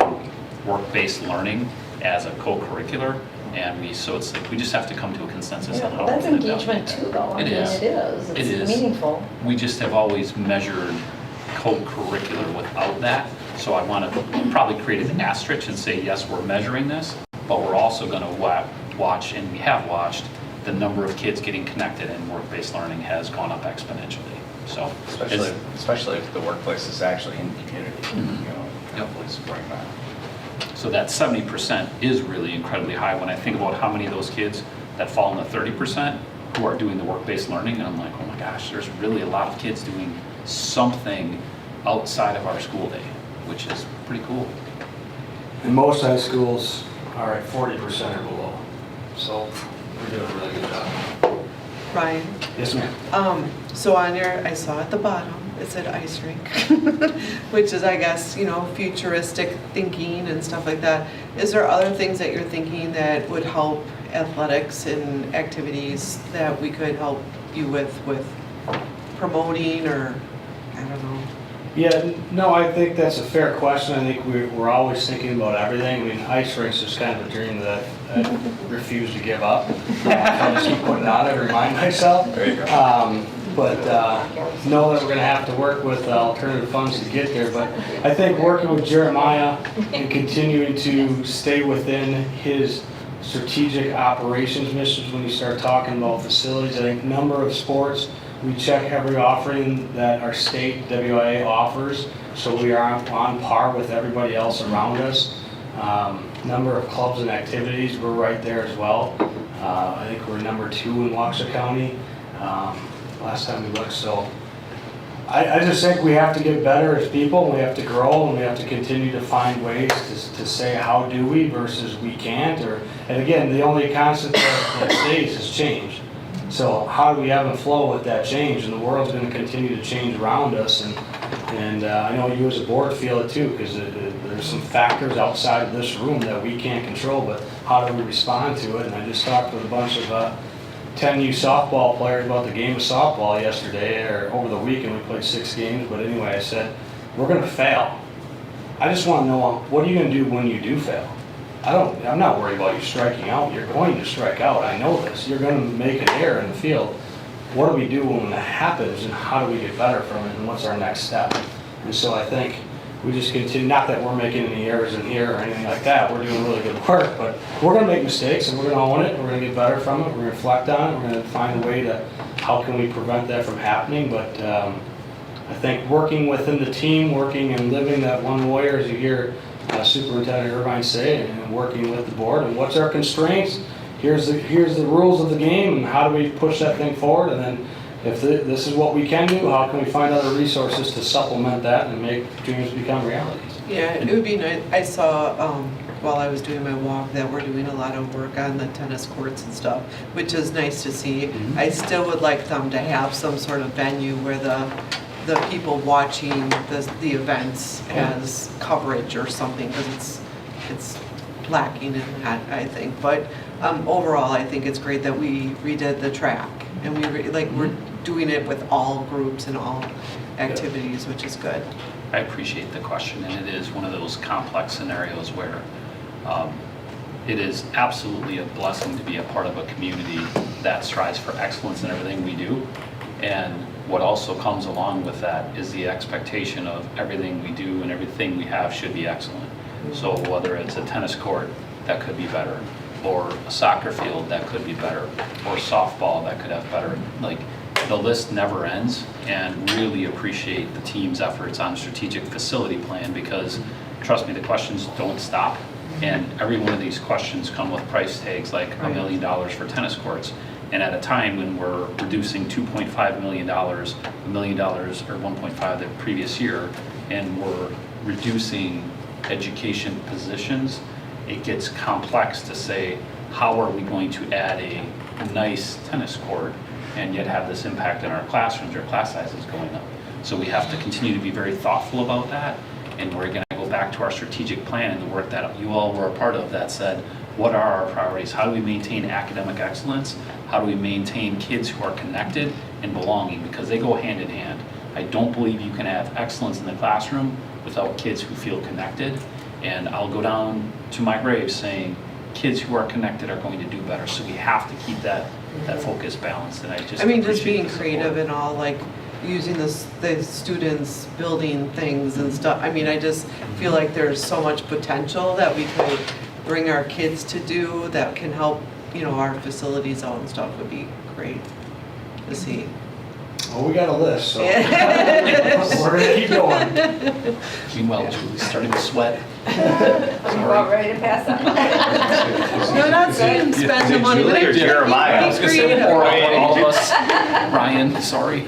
work-based learning as a co-curricular. And so it's like, we just have to come to a consensus on how That's we're gonna engagement evaluate too, that. though. I mean, is. It is. It It's is. meaningful. We just have always measured co-curricular without that. So I want to probably create an asterisk and say, yes, we're measuring this, but we're also going to watch, and we have watched, the number of kids getting connected in work-based learning has gone up exponentially. So Especially if the workplace is actually in the community, you know, definitely supporting that. So that 70% is really incredibly high when I think about how many of those kids that fall in the 30% who are doing the work-based learning, and I'm like, oh my gosh, there's really a lot of kids doing something outside of our school day, which is pretty cool. And most high schools are at 40% or below, so we're doing a really good job. Ryan, Yes, ma'am. so on your, I saw at the bottom, it said ice rink, which is, I guess, you know, futuristic thinking and stuff like that. Is there other things that you're thinking that would help athletics and activities that we could help you with promoting, or, I don't know? Yeah, no, I think that's a fair question. I think we're always thinking about everything. I mean, ice rinks is kind of a dream that I refuse to give up. I just keep putting it on it to remind myself. There you go. But know that we're going to have to work with alternative funds to get there. But I think working with Jeremiah and continuing to stay within his strategic operations missions when you start talking about facilities, I think number of sports, we check every offering that our state WIA offers, so we are on par with everybody else around us. Number of clubs and activities, we're right there as well. I think we're number 2 in Waukesha County last time we looked. So I just think we have to get better as people, and we have to grow, and we have to continue to find ways to say how do we versus we can't. And again, the only constant that stays is change. So how do we ebb and flow with that change? And the world's going to continue to change around us. And I know you as a board feel it too, because there's some factors outside of this room that we can't control, but how do we respond to it? And I just talked with a bunch of 10U softball players about the game of softball yesterday, or over the weekend. We played 6 games, but anyway, I said, we're going to fail. I just want to know, what are you going to do when you do fail? I'm not worried about you striking out. You're going to strike out. I know this. You're going to make an error in the field. What do we do when that happens, and how do we get better from it, and what's our next step? And so I think we just continue, not that we're making any errors in here or anything like that. We're doing really good work, but we're going to make mistakes, and we're going to own it. We're going to get better from it. We're going to reflect on it. We're going to find a way to, how can we prevent that from happening? But I think working within the team, working and living that one warrior, as you hear Superintendent Irvine say, and working with the board, and what's our constraints? Here's the rules of the game, and how do we push that thing forward? And then if this is what we can do, how can we find other resources to supplement that and make dreams become realities? Yeah, it would be nice. I saw while I was doing my walk that we're doing a lot of work on the tennis courts and stuff, which is nice to see. Mm-hmm. I still would like them to have some sort of venue where the people watching the events has coverage or something, because it's lacking in that, I think. But overall, I think it's great that we redid the track, and we're doing it with all groups and all activities, which is good. I appreciate the question, and it is one of those complex scenarios where it is absolutely a blessing to be a part of a community that strives for excellence in everything we do. And what also comes along with that is the expectation of everything we do and everything we have should be excellent. So whether it's a tennis court that could be better, or a soccer field that could be better, or softball that could have better, like, the list never ends. And really appreciate the team's efforts on a strategic facility plan, because trust me, the questions don't stop. And every one of these questions come with price tags like $1 million for tennis courts. And at a time when we're reducing $2.5 million, $1 million or 1.5 the previous year, and we're reducing education positions, it gets complex to say, how are we going to add a nice tennis court and yet have this impact in our classrooms? Our class size is going up. So we have to continue to be very thoughtful about that. And we're going to go back to our strategic plan and the work that you all were a part of that said, what are our priorities? How do we maintain academic excellence? How do we maintain kids who are connected and belonging? Because they go hand in hand. I don't believe you can have excellence in the classroom without kids who feel connected. And I'll go down to my grave saying, kids who are connected are going to do better. So we have to keep that focus balanced. And just being creative and all, like using the students building things and stuff. I just feel like there's so much potential that we could bring our kids to do that can help, our facilities out and stuff. Would be great to see. Well, we got a list, so we're going to keep going. Meanwhile, Julie's starting to sweat. I'm about ready to pass out. No, not saying spend the money. Julie or Jeremiah? Be I was going to say, creative. or all of us. Ryan, sorry.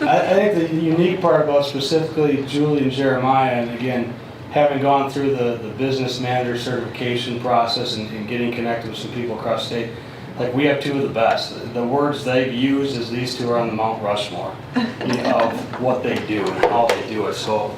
I think the unique part about specifically Julie and Jeremiah, and again, having gone through the business manager certification process and getting connected with some people across state, like, we have two of the best. The words they've used is these two are on the Mount Rushmore of what they do and how they do it. So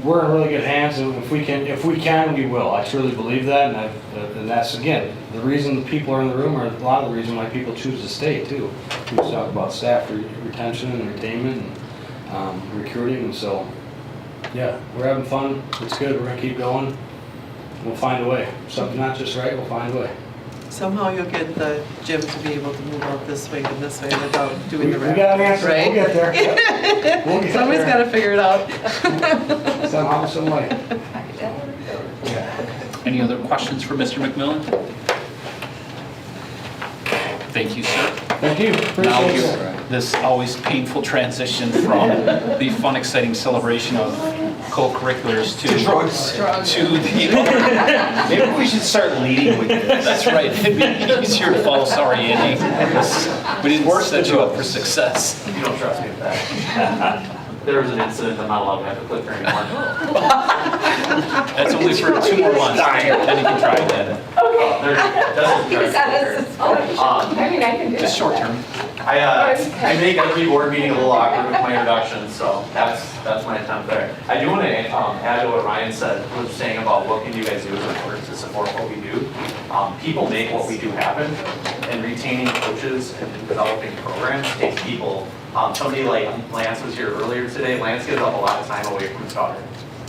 we're in really good hands, and if we can, we will. I truly believe that, and that's, again, the reason the people are in the room, or a lot of the reason why people choose to stay too. We talk about staff retention and retainment, recruiting. So, yeah, we're having fun. It's good. We're gonna keep going. We'll find a way. If something's not just right, we'll find a way. Somehow you'll get the gym to be able to move out this way and this way without doing the We ramp. got an answer. Right? We'll get there. Yep. We'll get Somebody's there. gotta figure it out. Somehow, some way. Any other questions for Mr. McMillan? Thank you, sir. Thank you. Now, Appreciate it. this always painful transition from the fun, exciting celebration of co-curriculars to Drugs. to the. Maybe we should start leading with this. That's right. It'd be easier to follow. Sorry, Andy. We didn't set you up for success. You don't trust me with that. There was an incident, I'm not allowed to have to click there anymore. That's only for 2 more months. Then you can try again. I mean, I can do Just it. short term. I make every board meeting a little awkward with my introduction, so that's my attempt there. I do want to add to what Ryan was saying about what can you guys do in order to support what we do. People make what we do happen, and retaining coaches and developing programs takes people. Somebody like Lance was here earlier today. Lance gives up a lot of time away from his daughter,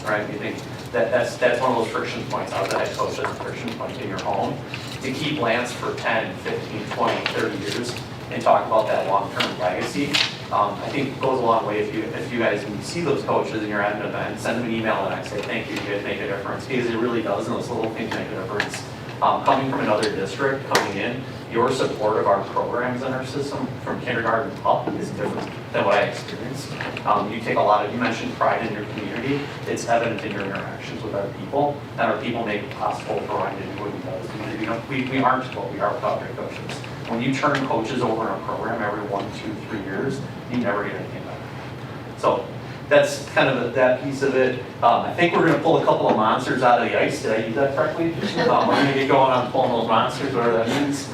right? You think that's one of those friction points. I was a head coach, that's a friction point in your home. To keep Lance for 10, 15, 20, 30 years and talk about that long-term legacy, I think it goes a long way if you guys, when you see those coaches and you're at an event, send them an email and I say, thank you, you guys make a difference, because it really does, and those little things make a difference. Coming from another district, coming in, your support of our programs in our system from kindergarten up is different than what I experienced. You mentioned pride in your community. It's evident in your interactions with our people, and our people make it possible for Ryan to do what he does. You know, we aren't what we are without great coaches. When you turn coaches over in a program every 1, 2, 3 years, you never get anything better. So that's kind of that piece of it. I think we're going to pull a couple of monsters out of the ice. Did I use that correctly? We're going to get going on pulling those monsters, whatever that means.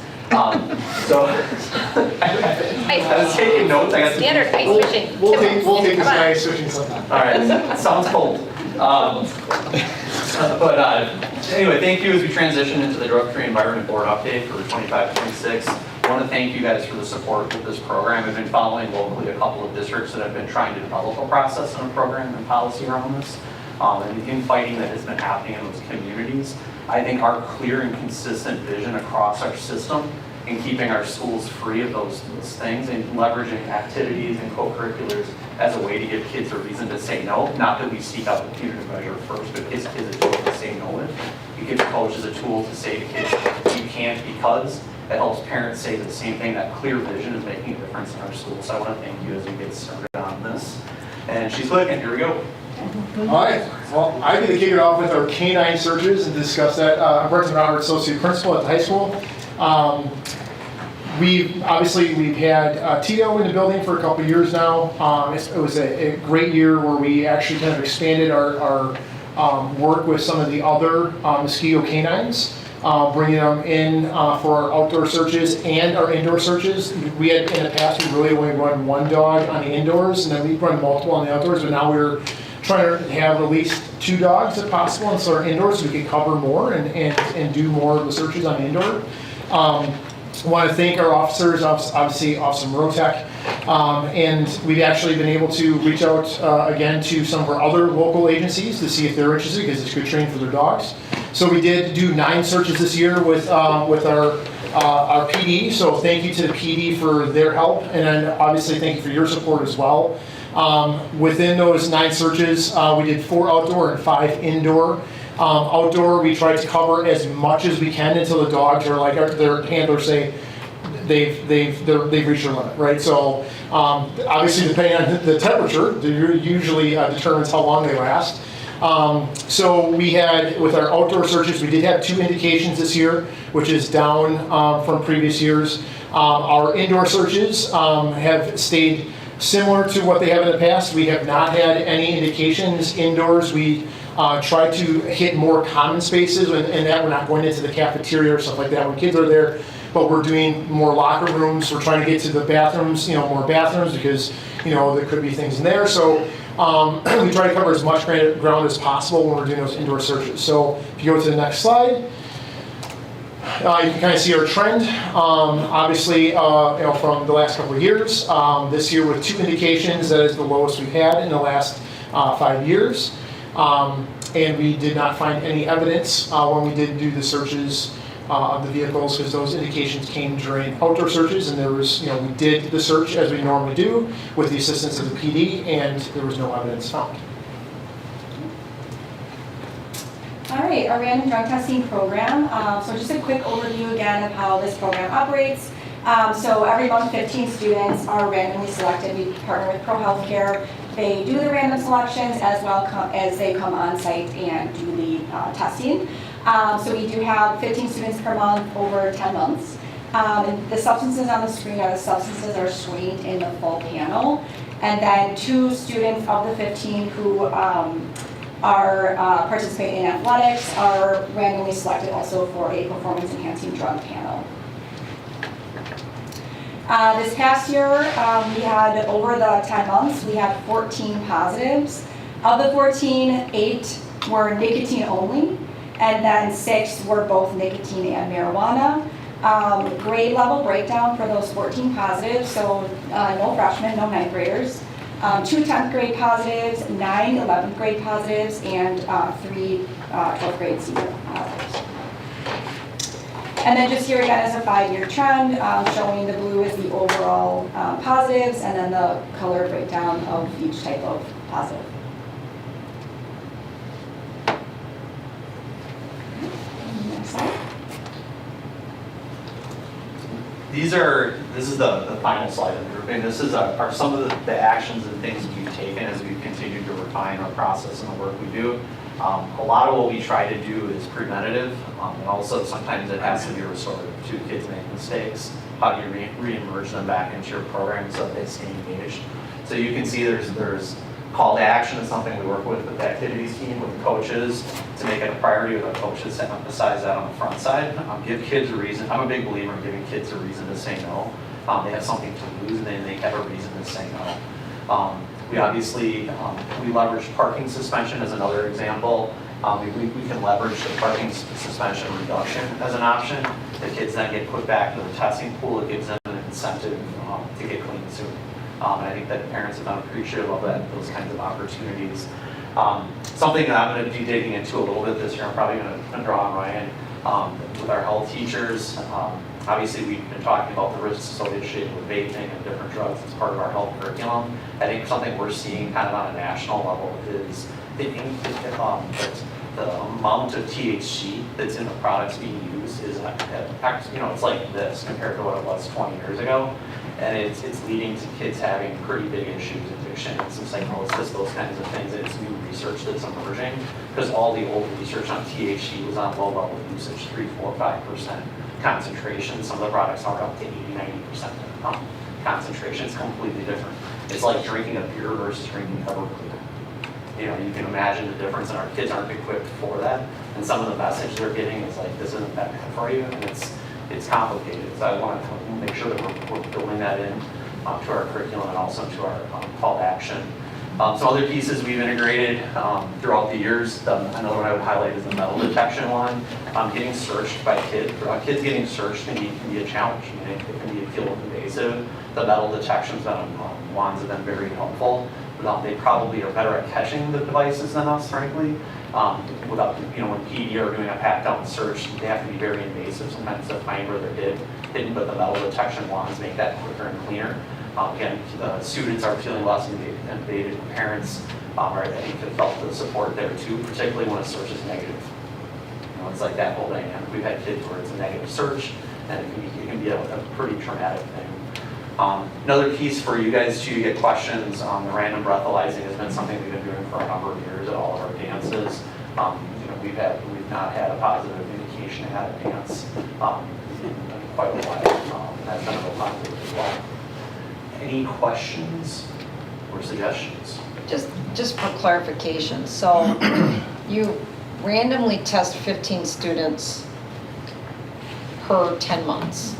So I was taking notes. I got some Standard ice fishing. We'll take this Come on. ice fishing sometime. All right, sounds cold. Anyway, thank you as we transition into the drug-free environment board update for 25-26. I want to thank you guys for the support with this program. I've been following locally a couple of districts that have been trying to develop a process and a program and policy around this. And the infighting that has been happening in those communities, I think our clear and consistent vision across our system and keeping our schools free of those things and leveraging activities and co-curriculars as a way to give kids a reason to say no. Not that we seek out the punitive measure first, but kids a tool to say no with. You give coaches a tool to say to kids, you can't because. That helps parents say the same thing. That clear vision is making a difference in our schools. So I want to thank you as we get started on this. And she's clicking, here we go. All right, well, I get to kick it off with our canine searches and discuss that. I'm Brenton Roberts, Associate Principal at the high school. We've had Tito in the building for a couple of years now. It was a great year where we actually kind of expanded our work with some of the other mosquito canines. Bringing them in for our outdoor searches and our indoor searches. We had in the past, we really only run one dog on the indoors, and then we run multiple on the outdoors, but now we're trying to have at least 2 dogs if possible, and so our indoors so we can cover more and do more of the searches on indoor. I want to thank our officers, obviously Officer Morotek, and we've actually been able to reach out again to some of our other local agencies to see if they're interested, because it's good training for their dogs. So we did do 9 searches this year with our PD, so thank you to the PD for their help, and then obviously thank you for your support as well. Within those 9 searches, we did 4 outdoor and 5 indoor. Outdoor, we tried to cover as much as we can until the dogs are like, their handlers say they've reached their limit, right? So obviously depending on the temperature, usually determines how long they last. So we had, with our outdoor searches, we did have 2 indications this year, which is down from previous years. Our indoor searches have stayed similar to what they have in the past. We have not had any indications indoors. We try to hit more common spaces, and that we're not going into the cafeteria or stuff like that when kids are there, but we're doing more locker rooms. We're trying to get to the bathrooms, more bathrooms, because there could be things in there. So we try to cover as much ground as possible when we're doing those indoor searches. So if you go to the next slide, You can kind of see our trend, obviously, from the last couple of years. This year with 2 indications, that is the lowest we've had in the last 5 years. And we did not find any evidence when we did do the searches of the vehicles, because those indications came during outdoor searches, and there was, we did the search as we normally do with the assistance of the PD, and there was no evidence found. All right, our random drug testing program. So just a quick overview again of how this program operates. So every month, 15 students are randomly selected. We partner with Pro Healthcare. They do the random selections as well as they come on site and do the testing. So we do have 15 students per month over 10 months. And the substances on the screen are the substances that are screened in the full panel. And then 2 students of the 15 who are participating in athletics are randomly selected also for a performance enhancing drug panel. This past year, we had over the 10 months, we had 14 positives. Of the 14, 8 were nicotine only, and then 6 were both nicotine and marijuana. Grade level breakdown for those 14 positives, so no freshmen, no 9th graders. 2 10th grade positives, 9 11th grade positives, and 3 12th grade senior positives. And then just here again is a 5-year trend, showing the blue is the overall positives, and then the color breakdown of each type of positive. Next slide. This is the final slide of the group, and this is are some of the actions and things we've taken as we've continued to refine our process and the work we do. A lot of what we try to do is preventative, and also sometimes it has to be restorative. 2 kids make mistakes. How do you re-emerge them back into your program so that they stay engaged? So you can see there's call to action is something we work with the activities team, with the coaches, to make it a priority with our coaches to emphasize that on the front side. Give kids a reason. I'm a big believer in giving kids a reason to say no. They have something to lose, and then they have a reason to say no. We obviously, we leverage parking suspension as another example. We can leverage the parking suspension reduction as an option. The kids then get put back to the testing pool. It gives them an incentive to get clean soon. And I think that parents have been appreciative of those kinds of opportunities. Something that I'm going to be digging into a little bit this year, I'm probably going to draw on Ryan, with our health teachers. Obviously, we've been talking about the risks associated with vaping and different drugs as part of our health curriculum. I think something we're seeing kind of on a national level is the amount of THC that's in the products being used is, it's like this compared to what it was 20 years ago. And it's leading to kids having pretty big issues, addiction, and some psychosis, those kinds of things. And it's new research that's emerging, because all the old research on THC was on low-level usage, 3, 4, 5% concentration. Some of the products are up to 80, 90% concentration. It's completely different. It's like drinking a beer versus drinking Everclear. You can imagine the difference, and our kids aren't equipped for that. And some of the message they're getting is like, this isn't that good for you, and it's complicated. So I want to make sure that we're building that in to our curriculum and also to our call to action. Some other pieces we've integrated throughout the years. Another one I would highlight is the metal detection one. Getting searched by kids. Kids getting searched can be a challenge. It can be feel invasive. The metal detections wands have been very helpful. They probably are better at catching the devices than us, frankly. Without, when PD are doing a pat-down search, they have to be very invasive sometimes to find where they're hidden, but the metal detection wands make that quicker and cleaner. Again, students are feeling less invaded. Parents are, I think, have felt the support there too, particularly when a search is negative. It's like that whole dynamic. We've had kids where it's a negative search, and it can be a pretty traumatic thing. Another piece for you guys to get questions on the random breathalyzing has been something we've been doing for a number of years at all of our dances. We've not had a positive indication at a dance in quite a while. That's been a real positive as well. Any questions or suggestions? Just for clarification, so you randomly test 15 students per 10 months.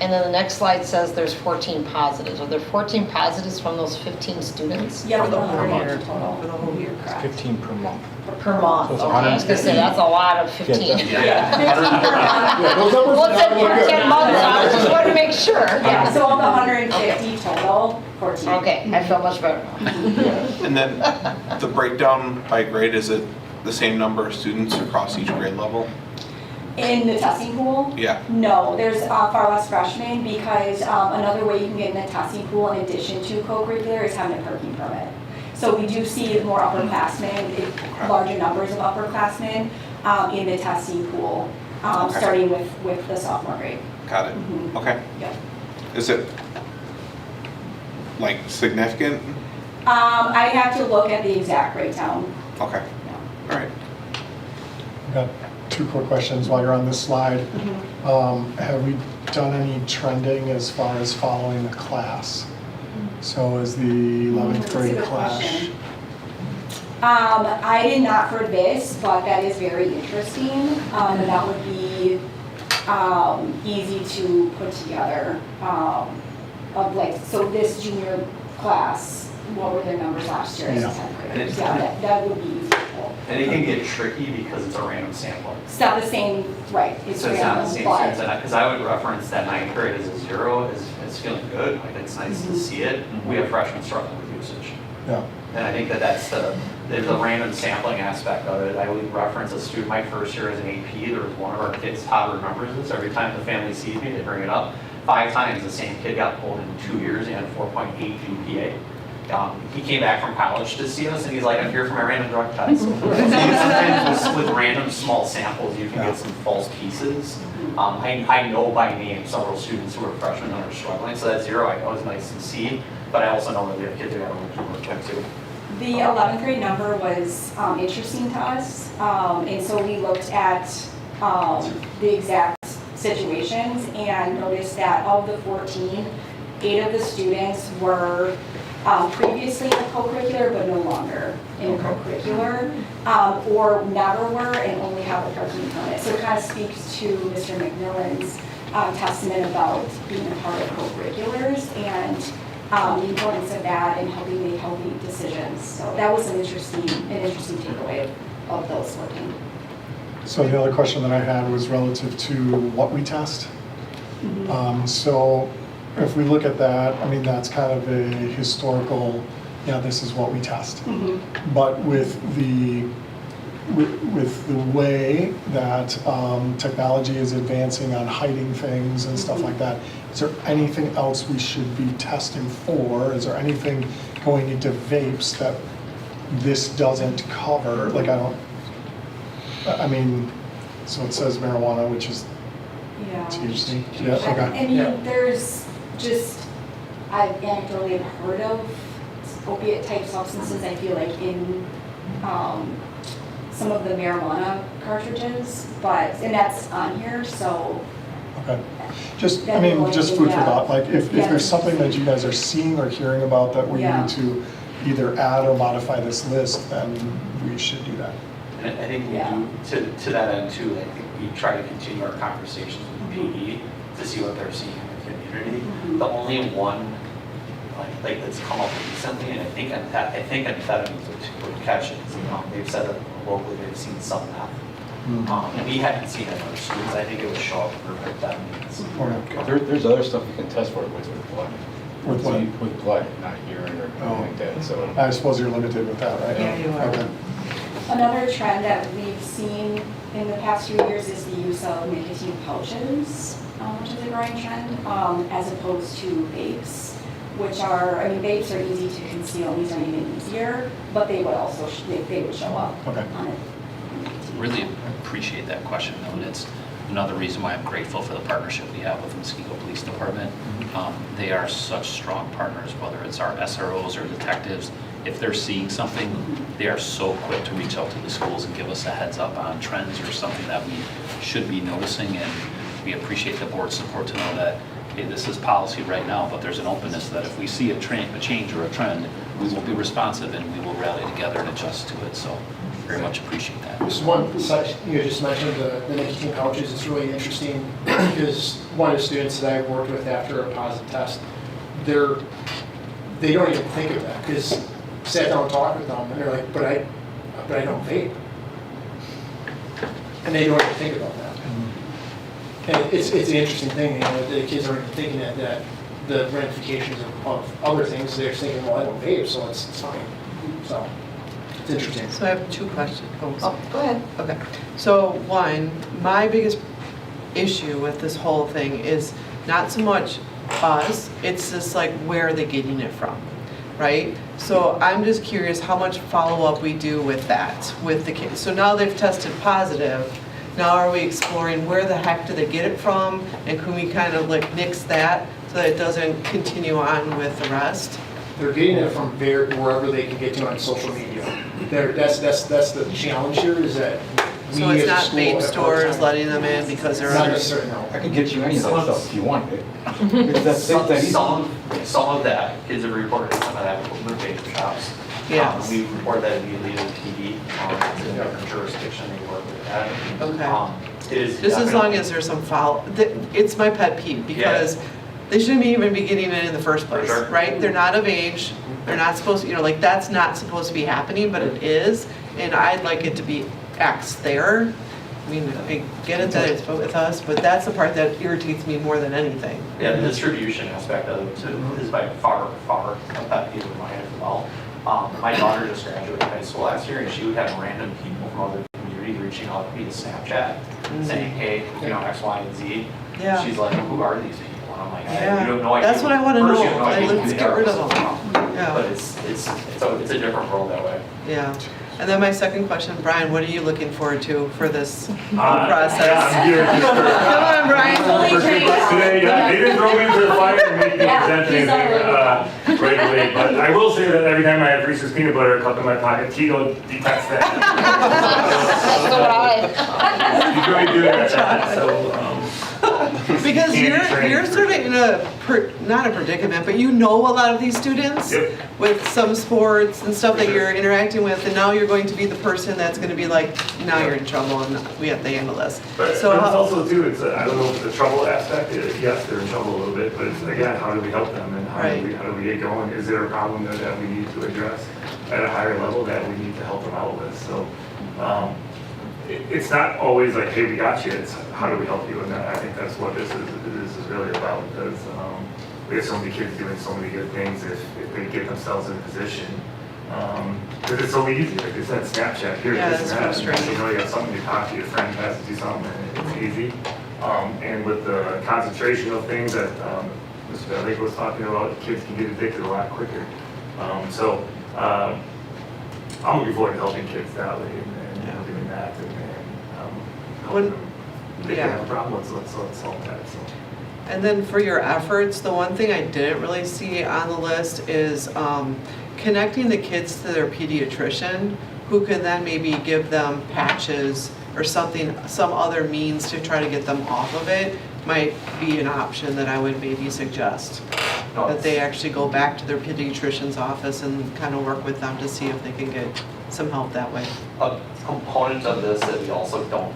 And then the next slide says there's 14 positives. Are there 14 positives from those 15 students? Yeah, For the whole 100 year. total. For the whole year. Correct. 15 per month. Per month, So it's okay, I was gonna say, that's a lot of 15. Yeah. Yeah, those numbers Well, it said look per good. 10 months, so I just wanted to make sure. Yeah, so of the 150 total, 14. Okay, I feel much better now. And then the breakdown by grade, is it the same number of students across each grade level? In the testing pool? Yeah. No, there's far less freshmen because another way you can get in the testing pool in addition to co-curricular is having a parking permit. So we do see more upperclassmen, larger numbers of upperclassmen in the testing pool, Okay. starting with the sophomore grade. Got it. Mhm. Okay. Yep. Is it like significant? I have to look at the exact breakdown. Okay. All right. I've got two quick questions while you're on this slide. Have we done any trending as far as following the class? So is the 11th That's a grade good class? question. I did not for this, but that is very interesting. And that would be easy to put together. Of like, so this junior class, what were their numbers last year as Yeah. 10th graders? Yeah, that would be easy to pull. And it can get tricky because it's a random sampling. It's not the same, right, it's So it's not the random, same but. students, and because I would reference that 9th grade as a 0 is feeling good, like it's nice to see it. We have freshmen struggling with usage. Yeah. And I think that that's the random sampling aspect of it. I would reference a student, my first year as an AP, there was one of our kids, Todd remembers this, every time the family sees me, they bring it up. 5 times the same kid got pulled in 2 years and had a 4.8 GPA. He came back from college to see us and he's like, I'm here for my random drug test. Sometimes with random small samples, you can get some false pieces. I know by name several students who are freshmen that are struggling, so that 0 I know is nice to see, but I also know that we have kids who got a little more check too. The 11th grade number was interesting to us, and so we looked at the exact situations and noticed that of the 14, 8 of the students were previously in a co-curricular but no longer in a co-curricular, or never were and only have a parking permit. So it kind of speaks to Mr. McMillan's testament about being a part of co-curriculars and the importance of that and helping make healthy decisions. So that was an interesting takeaway of those 14. So the other question that I had was relative to what we test. So if we look at that, I mean, that's kind of a historical, yeah, this is what we test. But with the way that technology is advancing on hiding things and stuff like that, is there anything else we should be testing for? Is there anything going into vapes that this doesn't cover? Like, I mean, so it says marijuana, which is Yeah. THC. Yeah, okay. I mean, there's just, I've anecdotally heard of opiate type substances, I feel like in some of the marijuana cartridges, and that's on here, so. Okay. Just, I mean, just food for thought, like if there's something that you guys are seeing or hearing about that we need to either add or modify this list, then we should do that. And I think we do, to that end too, I think we try to continue our conversations with PE to see what they're seeing in the community. The only one like that's come up recently, and I think amphetamines would catch it. They've said that locally they've seen some meth. And we hadn't seen it in other schools. I think it would show up for amphetamines. There's other stuff you can test for it with blood. With what? With blood, not urine or anything like that, so. I suppose you're limited with that, right? Yeah, you are. Okay. Another trend that we've seen in the past few years is the use of nicotine pouches, which is a growing trend, as opposed to vapes, which are, I mean, vapes are easy to conceal, these are even easier, but they would also, they would show up on it. Really appreciate that question, though, and it's another reason why I'm grateful for the partnership we have with the Muskego Police Department. They are such strong partners, whether it's our SROs or detectives. If they're seeing something, they are so quick to reach out to the schools and give us a heads up on trends or something that we should be noticing, and we appreciate the board's support to know that, hey, this is policy right now, but there's an openness that if we see a change or a trend, we will be responsive and we will rally together and adjust to it. So very much appreciate that. Just one side, you just mentioned the nicotine pouches. It's really interesting because one of the students that I worked with after a positive test, they don't even think of that because sat down and talked with them and they're like, but I don't vape. And they don't even think about that. And it's an interesting thing, you know, the kids aren't even thinking that the ramifications of other things. They're thinking, well, I don't vape, so it's fine. So it's interesting. So I have 2 questions. Oh, go ahead. Okay, so one, my biggest issue with this whole thing is not so much us, it's just like where are they getting it from, right? So I'm just curious how much follow-up we do with that, with the kids. So now they've tested positive, now are we exploring where the heck do they get it from? And can we kind of like nix that so that it doesn't continue on with the rest? They're getting it from wherever they can get to on social media. That's the challenge here is that we So it's as a not school vape have a hard stores time. letting them in because they're Not under. necessarily, no. I can get you any of that stuff if you want it. That's that easy. Some of that, kids have reported some of that with their vape shops. Yes. We report that immediately to PD, it's in a different jurisdiction, they work with that. Okay. It is Just as definitely- long as there's some follow, it's my pet peeve because they shouldn't even be getting it in the first place, sure. right? They're not of age, they're not supposed to, you know, like that's not supposed to be happening, but it is. And I'd like it to be X there. I mean, I get it that it's with us, but that's the part that irritates me more than anything. Yeah, the distribution aspect of it too is by far a pet peeve of mine as well. My daughter just graduated high school last year and she would have random people from other communities reaching out to me to Snapchat saying, hey, you know, X, Y, and Z. Yeah. She's like, who are these people? And I'm like, Yeah. you have no idea. That's what I wanna First, know. you have no idea who Let's they get are, rid of so- them. Yeah. But it's a different world that way. Yeah. And then my second question, Brian, what are you looking forward to for this whole Yeah, process? I'm here just Come on, Brian. for good luck today. Yeah, they didn't throw me into the fire and make me present anything right away. But I will say that every time I have Reese's peanut butter cup in my pocket, Tito detects that. So would I. He's really good at that. So, Because Candy train. you're sort of in not a predicament, but you know a lot of these students Yep. with some sports and stuff that you're interacting with, and now you're going to be the person that's going to be like, now you're in trouble and we have to handle this. But So it's how- also too, I don't know if the trouble aspect, yes, they're in trouble a little bit, but it's, again, how do we help them and how do we get going? Is there a problem there that we need to address at a higher level that we need to help them out with? So, it's not always like, hey, we got you, it's how do we help you? And I think that's what this is really about, because we have so many kids doing so many good things if they get themselves in a position. Because it's so easy, like they said, Snapchat, here, Yeah, this and that's that. frustrating. You know, you have something to talk to your friend, has to do something, and it's easy. And with the concentration of things that Mr. Bellego was talking about, kids can get addicted a lot quicker. I'm looking forward to helping kids that way and doing that and helping them. If they have a problem, let's solve that. So. And then for your efforts, the one thing I didn't really see on the list is connecting the kids to their pediatrician, who can then maybe give them patches or something, some other means to try to get them off of it, might be an option that I would maybe suggest. That they actually go back to their pediatrician's office and kind of work with them to see if they can get some help that way. A component of this that we also don't,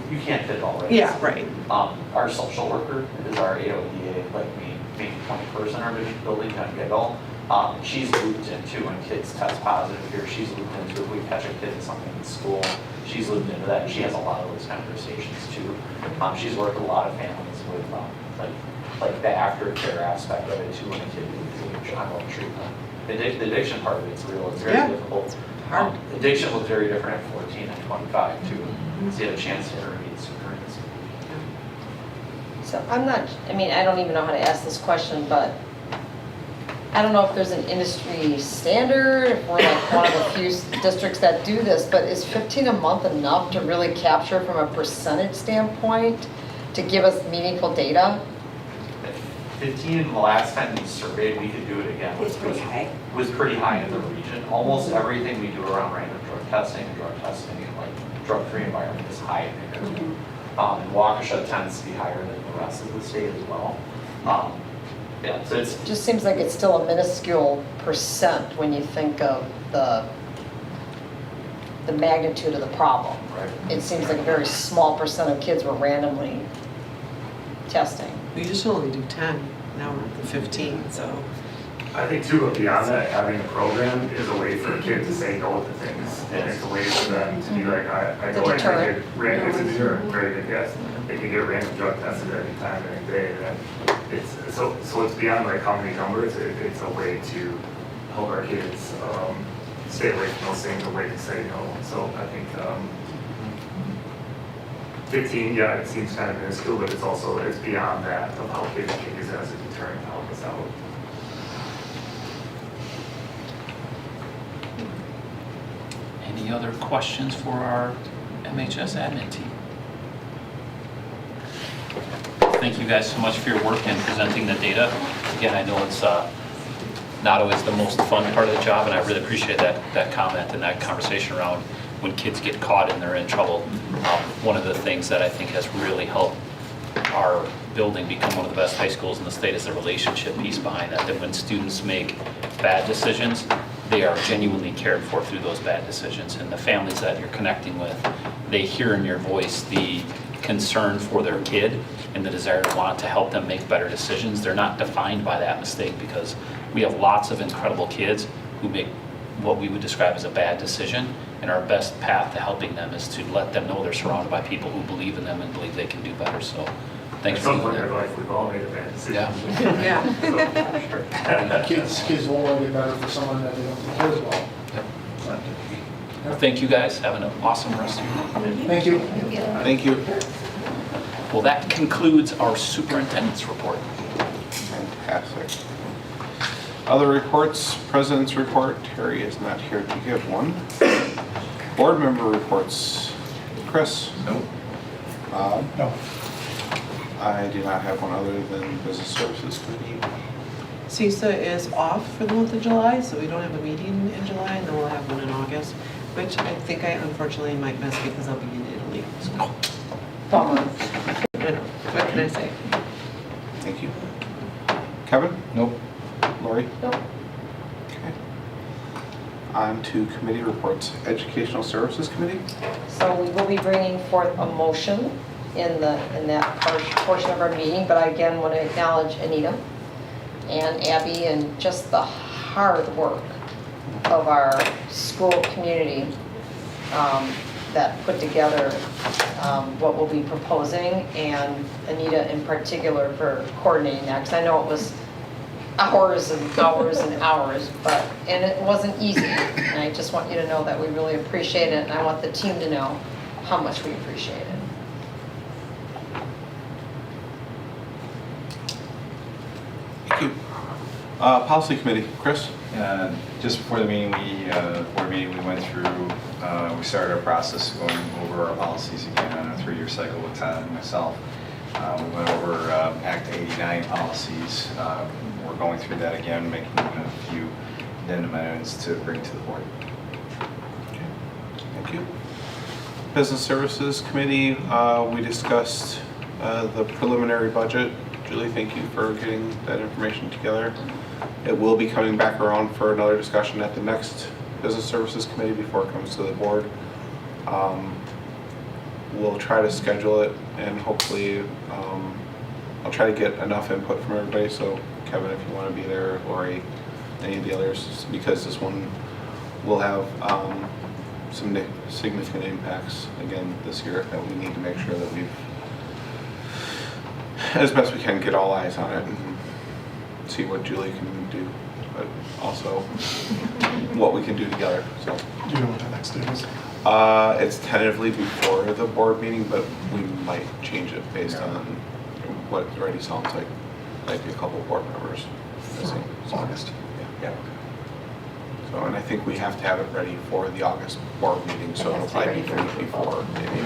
you can't fit all right. Yeah, right. Our social worker is our AODA, like main point person in our building, kind of get all. She's looped into when kids test positive here, she's looped into if we catch a kid in something in school, she's looped into that, and she has a lot of those conversations too. She's worked with a lot of families with like the aftercare aspect of it too, when a kid is ongoing treatment. The addiction part of it's real, it's very difficult. Hard. Addiction was very different at 14 and 25 too, so you had a chance to intervene sooner. So I'm not, I mean, I don't even know how to ask this question, but I don't know if there's an industry standard, if we're like one of the few districts that do this, but is 15 a month enough to really capture from a percentage standpoint to give us meaningful data? 15, the last time we surveyed, we could do it again. Was pretty high in the region. Almost everything we do around random drug testing and like drug-free environment is high in there. And Waukesha tends to be higher than the rest of the state as well. Yeah, so it's Just seems like it's still a minuscule percent when you think of the the magnitude of the problem. Right. It seems like a very small percent of kids were randomly testing. We used to only do 10, now we're at the 15, so. I think too, but beyond that, having a program is a way for a kid to say no to things. And it's a way for them to be like, I go and I get random, it's a deterrent, very good guess. They can get random drug tested at any time, any day. And it's, so it's beyond like how many numbers, it's a way to help our kids stay away from those things, a way to say no. So I think 15, yeah, it seems kind of minuscule, but it's beyond that of how kids can use it as a deterrent to help us out. Any other questions for our MHS admin team? Thank you guys so much for your work in presenting the data. Again, I know it's not always the most fun part of the job, and I really appreciate that comment and that conversation around when kids get caught and they're in trouble. One of the things that I think has really helped our building become one of the best high schools in the state is the relationship piece behind that, that when students make bad decisions, they are genuinely cared for through those bad decisions. And the families that you're connecting with, they hear in your voice the concern for their kid and the desire to want to help them make better decisions. They're not defined by that mistake, because we have lots of incredible kids who make what we would describe as a bad decision, and our best path to helping them is to let them know they're surrounded by people who believe in them and believe they can do better. So thanks for doing At some point in that. our life, we've all made a bad decision. Yeah. Kids won't want to get better for someone that they don't think cares well. Well, thank you guys. Have an awesome rest of your day. Thank you. Thank you. Well, that concludes our superintendent's report. Fantastic. Other reports, President's report. Terry is not here to give one. Board member reports. Chris? No. Bob? No. I do not have one other than Business Services Committee. CISA is off for the month of July, so we don't have a meeting in July, and then we'll have one in August, which I think I unfortunately might miss because I'll be in Italy. So. Bummer. I know. What can I say? Thank you. Kevin? Nope. Lori? Nope. Okay. On to committee reports. Educational Services Committee? So we will be bringing forth a motion in that portion of our meeting, but I again want to acknowledge Anita and Abby and just the hard work of our school community that put together what we'll be proposing, and Anita in particular for coordinating that, because I know it was hours and hours and hours, and it wasn't easy. And I just want you to know that we really appreciate it, and I want the team to know how much we appreciate it. Thank you. Policy Committee. Chris? Just before the meeting, board meeting, we went through, we started our process going over our policies again on a 3-year cycle with Todd and myself. We went over Act 89 policies. We're going through that again, making a few addendum amendments to bring to the board. Okay. Thank you. Business Services Committee, we discussed the preliminary budget. Julie, thank you for getting that information together. It will be coming back around for another discussion at the next Business Services Committee before it comes to the board. We'll try to schedule it, and hopefully I'll try to get enough input from everybody. So Kevin, if you want to be there, Lori, any of the others, because this one will have some significant impacts again this year that we need to make sure that we've, as best we can, get all eyes on it and see what Julie can do, but also what we can do together. So, Do you know what the next date is? it's tentatively before the board meeting, but we might change it based on what it already sounds like. Might be a couple of board members missing. So, August. Yeah. So, and I think we have to have it ready for the August board meeting, so it'll probably be finished before maybe.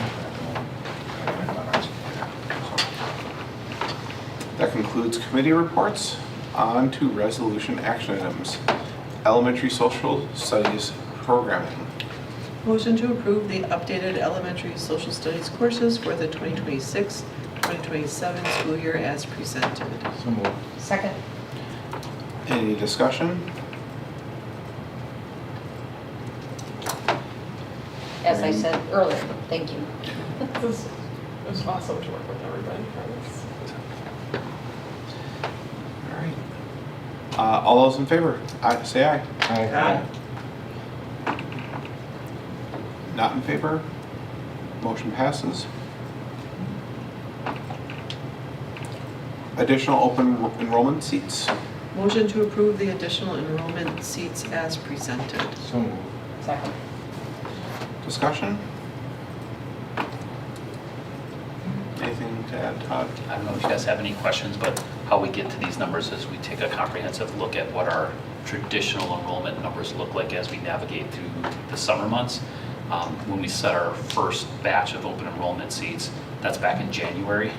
That concludes committee reports. On to resolution action items. Elementary Social Studies Programming. Motion to approve the updated elementary social studies courses for the 2026-2027 school year as presented. So moved. Second. Any discussion? as I said earlier, thank you. It was awesome to work with everybody on this. All right. All those in favor, say aye. Aye. Not in favor? Motion passes. Additional open enrollment seats. Motion to approve the additional enrollment seats as presented. So moved. Second. Discussion? Anything to add, Todd? I don't know if you guys have any questions, but how we get to these numbers is we take a comprehensive look at what our traditional enrollment numbers look like as we navigate through the summer months. When we set our first batch of open enrollment seats, that's back in January,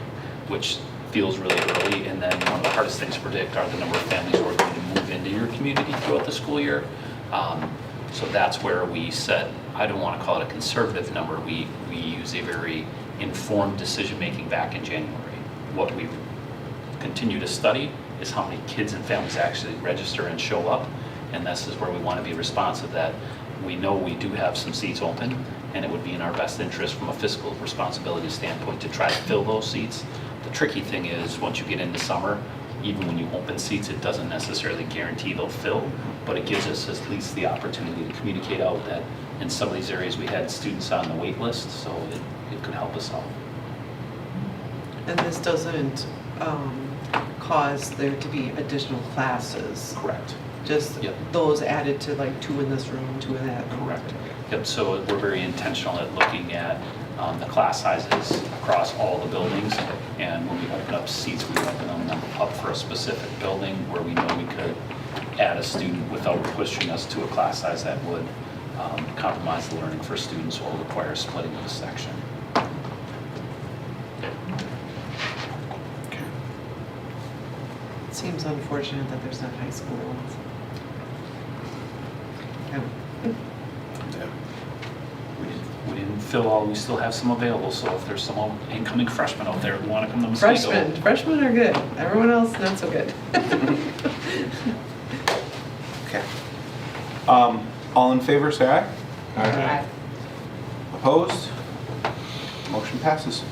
which feels really early. And then one of the hardest things to predict are the number of families who are going to move into your community throughout the school year. So that's where we set, I don't want to call it a conservative number, we use a very informed decision-making back in January. What we continue to study is how many kids and families actually register and show up, and this is where we want to be responsive that we know we do have some seats open, and it would be in our best interest from a fiscal responsibility standpoint to try to fill those seats. The tricky thing is, once you get into summer, even when you open seats, it doesn't necessarily guarantee they'll fill, but it gives us at least the opportunity to communicate out that in some of these areas we had students on the wait list, so it could help us out. And this doesn't cause there to be additional classes? Correct. Just Yep. those added to like 2 in this room, 2 in that room? Correct. Yep, so we're very intentional at looking at the class sizes across all the buildings, and when we open up seats, we open them up for a specific building where we know we could add a student without pushing us to a class size that would compromise the learning for students or require splitting of a section. It seems unfortunate that there's not high school ones. Yeah. We didn't fill all, we still have some available, so if there's some incoming freshmen out there who want to come to Muskego. Freshmen are good. Everyone else, not so good. Okay. All in favor, say aye. Aye. Opposed? Motion passes.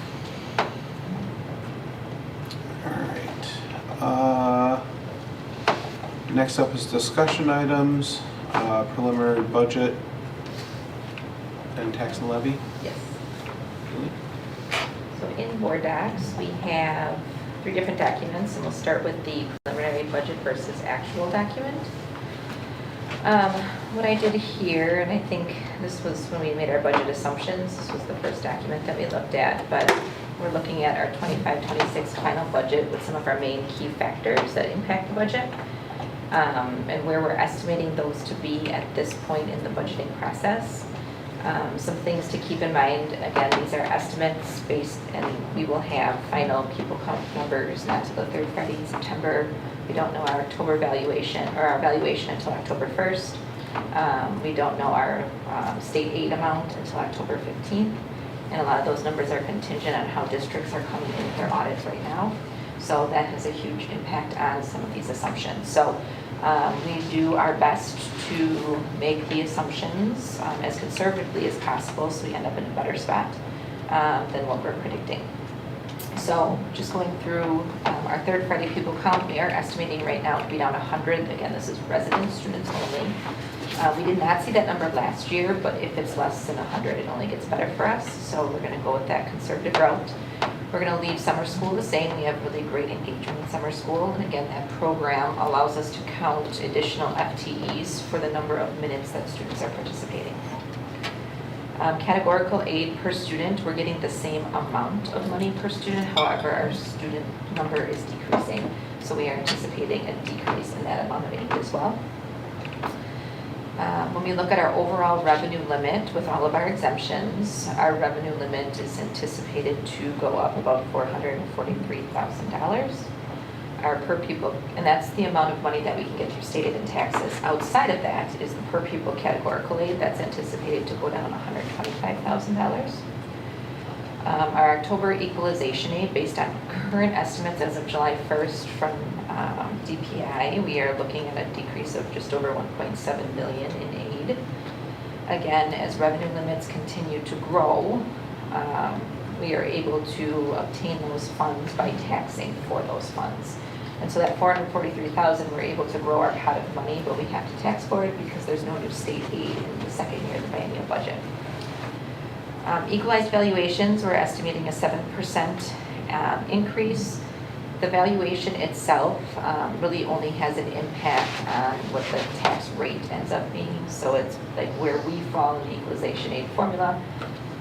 All right. Next up is discussion items, preliminary budget and tax and levy. Yes. Julie? So in board docs, we have 3 different documents, and we'll start with the preliminary budget versus actual document. What I did here, and I think this was when we made our budget assumptions, this was the first document that we looked at, but we're looking at our 25-26 final budget with some of our main key factors that impact the budget, and where we're estimating those to be at this point in the budgeting process. Some things to keep in mind, again, these are estimates based, and we will have final pupil count numbers not till the 3rd Friday in September. We don't know our October valuation, or our valuation until October 1st. We don't know our state aid amount until October 15th. And a lot of those numbers are contingent on how districts are coming in with their audits right now. So that has a huge impact on some of these assumptions. So we do our best to make the assumptions as conservatively as possible so we end up in a better spot than what we're predicting. So just going through our 3rd Friday pupil count, we are estimating right now to be down 100. Again, this is resident students only. We did not see that number last year, but if it's less than 100, it only gets better for us. So we're going to go with that conservative route. We're going to leave summer school the same. We have really great engagement in summer school. And again, that program allows us to count additional FTEs for the number of minutes that students are participating. Categorical aid per student, we're getting the same amount of money per student. However, our student number is decreasing. So we are anticipating a decrease in that amount of aid as well. When we look at our overall revenue limit with all of our exemptions, our revenue limit is anticipated to go up about $443,000. Our per pupil, and that's the amount of money that we can get through state aid and taxes. Outside of that is the per pupil categorical aid that's anticipated to go down $125,000. Our October equalization aid, based on current estimates as of July 1st from DPI, we are looking at a decrease of just over $1.7 million in aid. again, as revenue limits continue to grow, we are able to obtain those funds by taxing for those funds. And so that $443,000, we're able to grow our pot of money, but we have to tax for it because there's no new state aid in the second year of the biennial budget. Equalized valuations, we're estimating a 7% increase. The valuation itself really only has an impact on what the tax rate ends up being. So it's like where we fall in the equalization aid formula.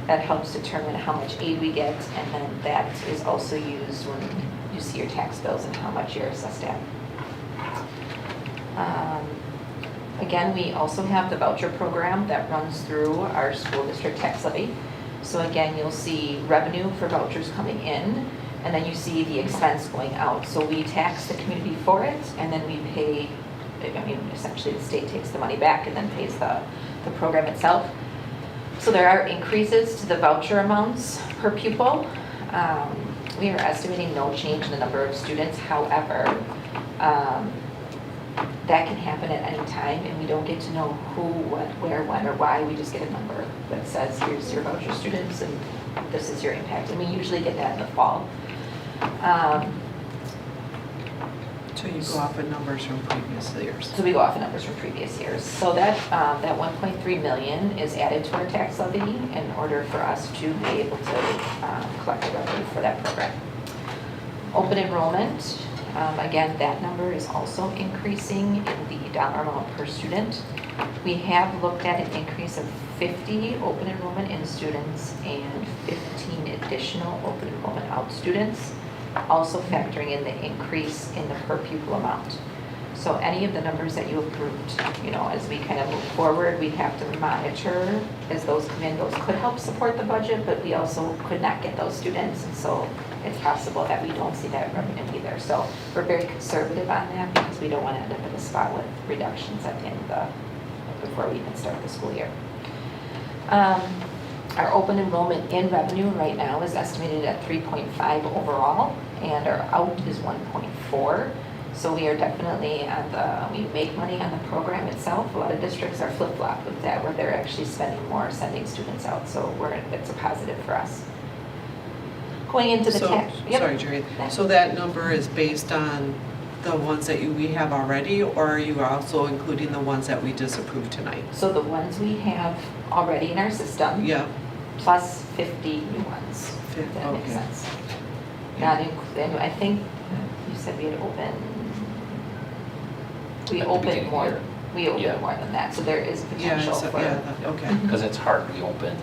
That helps determine how much aid we get, and then that is also used when you see your tax bills and how much you're assessed at. Again, we also have the voucher program that runs through our school district tax levy. So again, you'll see revenue for vouchers coming in, and then you see the expense going out. So we tax the community for it, and then we pay, I mean, essentially the state takes the money back and then pays the program itself. So there are increases to the voucher amounts per pupil. We are estimating no change in the number of students. However, that can happen at any time, and we don't get to know who, what, where, when, or why. We just get a number that says, here's your voucher students, and this is your impact. And we usually get that in the fall. So you go off of numbers from previous years. So we go off of numbers from previous years. So that 1.3 million is added to our tax levy in order for us to be able to collect the revenue for that program. Open enrollment, again, that number is also increasing in the dollar amount per student. We have looked at an increase of 50 open enrollment in students and 15 additional open enrollment out students, also factoring in the increase in the per pupil amount. So any of the numbers that you approved, you know, as we kind of move forward, we have to monitor as those come in. Those could help support the budget, but we also could not get those students, and so it's possible that we don't see that revenue either. So we're very conservative on that because we don't want to end up in a spot with reductions at the end of the, before we even start the school year. Our open enrollment in revenue right now is estimated at 3.5 overall, and our out is 1.4. So we are definitely on the, we make money on the program itself. A lot of districts are flip-flop with that, where they're actually spending more sending students out. So it's a positive for us. Going into the tax. Yep. Sorry, Jerry. So that number is based on the ones that we have already, or are you also including the ones that we disapproved tonight? So the ones we have already in our system. Yeah. Plus 50 new ones, if that makes sense. Not including, I think you said we had opened, we opened more. We opened more than that, so there is potential for. Okay. Because it's hard, we opened,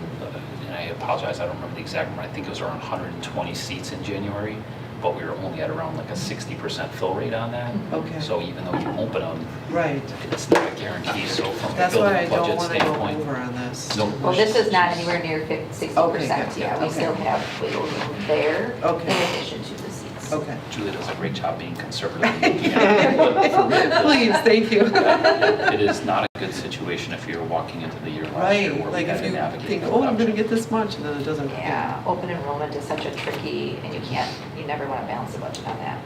and I apologize, I don't remember the exact number, I think it was around 120 seats in January, but we were only at around like a 60% fill rate on that. Okay. So even though you open them, right, it's not a guarantee, so from a that's why I building don't budget want to go standpoint. over on this. No. Well, this is not anywhere near 60%, Okay, yeah, we okay. still have wiggle room there in Okay. addition to the seats. Okay. Julie does a great job being conservative. But for me, Please, thank you. it is not a good situation if you're walking into the year last year Right, where we like had if to you navigate think, the oh, I'm gonna reduction. get this much, and then it doesn't. Yeah, open enrollment is such a tricky, and you never want to balance the budget on that.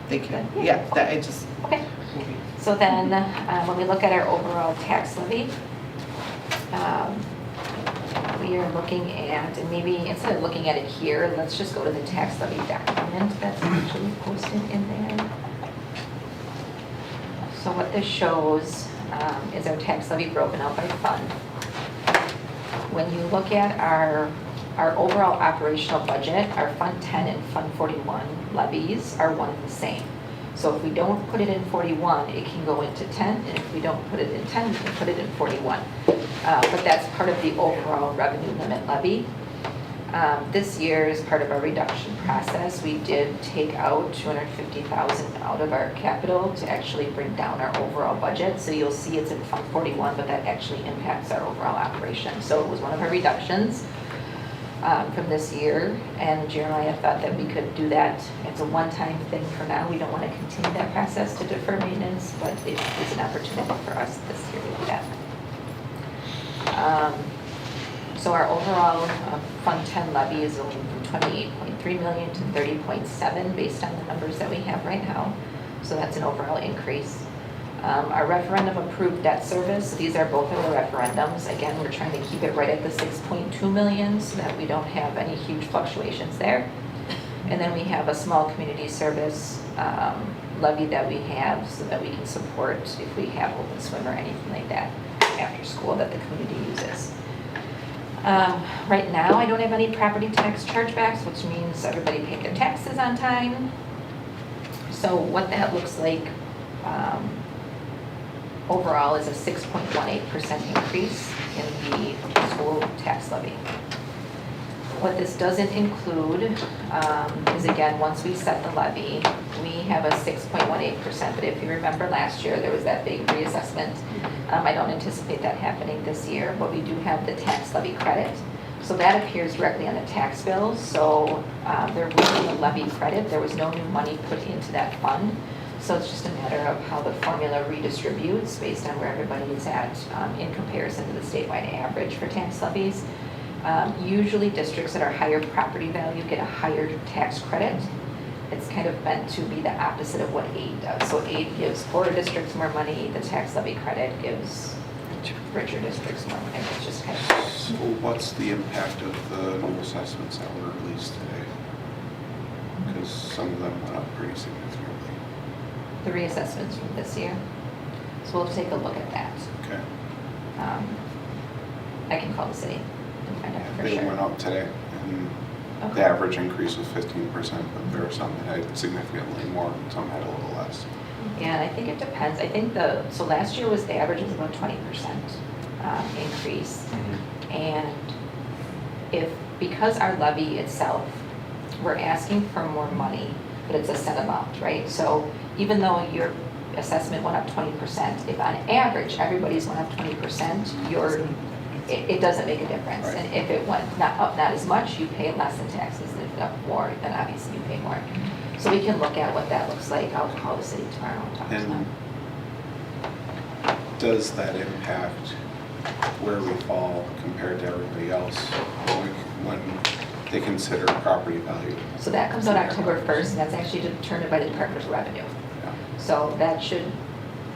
Thank you. Yeah, that I just. Okay. So then, when we look at our overall tax levy, we are looking at, and maybe instead of looking at it here, let's just go to the tax levy document that's actually posted in there. So what this shows is our tax levy broken out by fund. When you look at our overall operational budget, our Fund 10 and Fund 41 levies are one and the same. So if we don't put it in 41, it can go into 10, and if we don't put it in 10, we can put it in 41. But that's part of the overall revenue limit levy. This year, as part of our reduction process, we did take out $250,000 out of our capital to actually bring down our overall budget. So you'll see it's in Fund 41, but that actually impacts our overall operation. So it was one of our reductions from this year, and Jeremiah thought that we could do that. It's a one-time thing for now. We don't want to continue that process to defer maintenance, but it is an opportunity for us this year to do that. So our overall Fund 10 levy is going from 28.3 million to 30.7 based on the numbers that we have right now. So that's an overall increase. Our referendum approved debt service, these are both of our referendums. Again, we're trying to keep it right at the 6.2 million so that we don't have any huge fluctuations there. And then we have a small community service levy that we have so that we can support if we have open swim or anything like that after school that the community uses. Right now, I don't have any property tax chargebacks, which means everybody paid their taxes on time. So what that looks like overall is a 6.18% increase in the school tax levy. What this doesn't include is, again, once we set the levy, we have a 6.18%, but if you remember last year, there was that big reassessment. I don't anticipate that happening this year, but we do have the tax levy credit. So that appears directly on the tax bills, so there will be a levy credit. There was no new money put into that fund. So it's just a matter of how the formula redistributes based on where everybody is at in comparison to the statewide average for tax levies. Usually districts that are higher property value get a higher tax credit. It's kind of meant to be the opposite of what aid does. So aid gives poorer districts more money, the tax levy credit gives richer districts more money. It's just kind of. So what's the impact of the new assessments that were released today? Because some of them went up pretty significantly. The reassessments from this year. So we'll take a look at that. Okay. I can call the city and find out for They sure. went up today, and Okay. the average increase was 15%, but there were some that had significantly more, and some had a little less. Yeah, and I think it depends. I think so last year was, the average was about 20% increase. And because our levy itself, we're asking for more money, but it's a set amount, right? So even though your assessment went up 20%, if on average everybody's went up 20%, it doesn't make a difference. Right. And if it went not as much, you pay less in taxes. And if it up more, then obviously you pay more. So we can look at what that looks like. I'll call the city tomorrow and talk to them. And does that impact where we fall compared to everybody else when they consider property value? So that comes out October 1st, and that's actually determined by the Department of Revenue. Yeah. So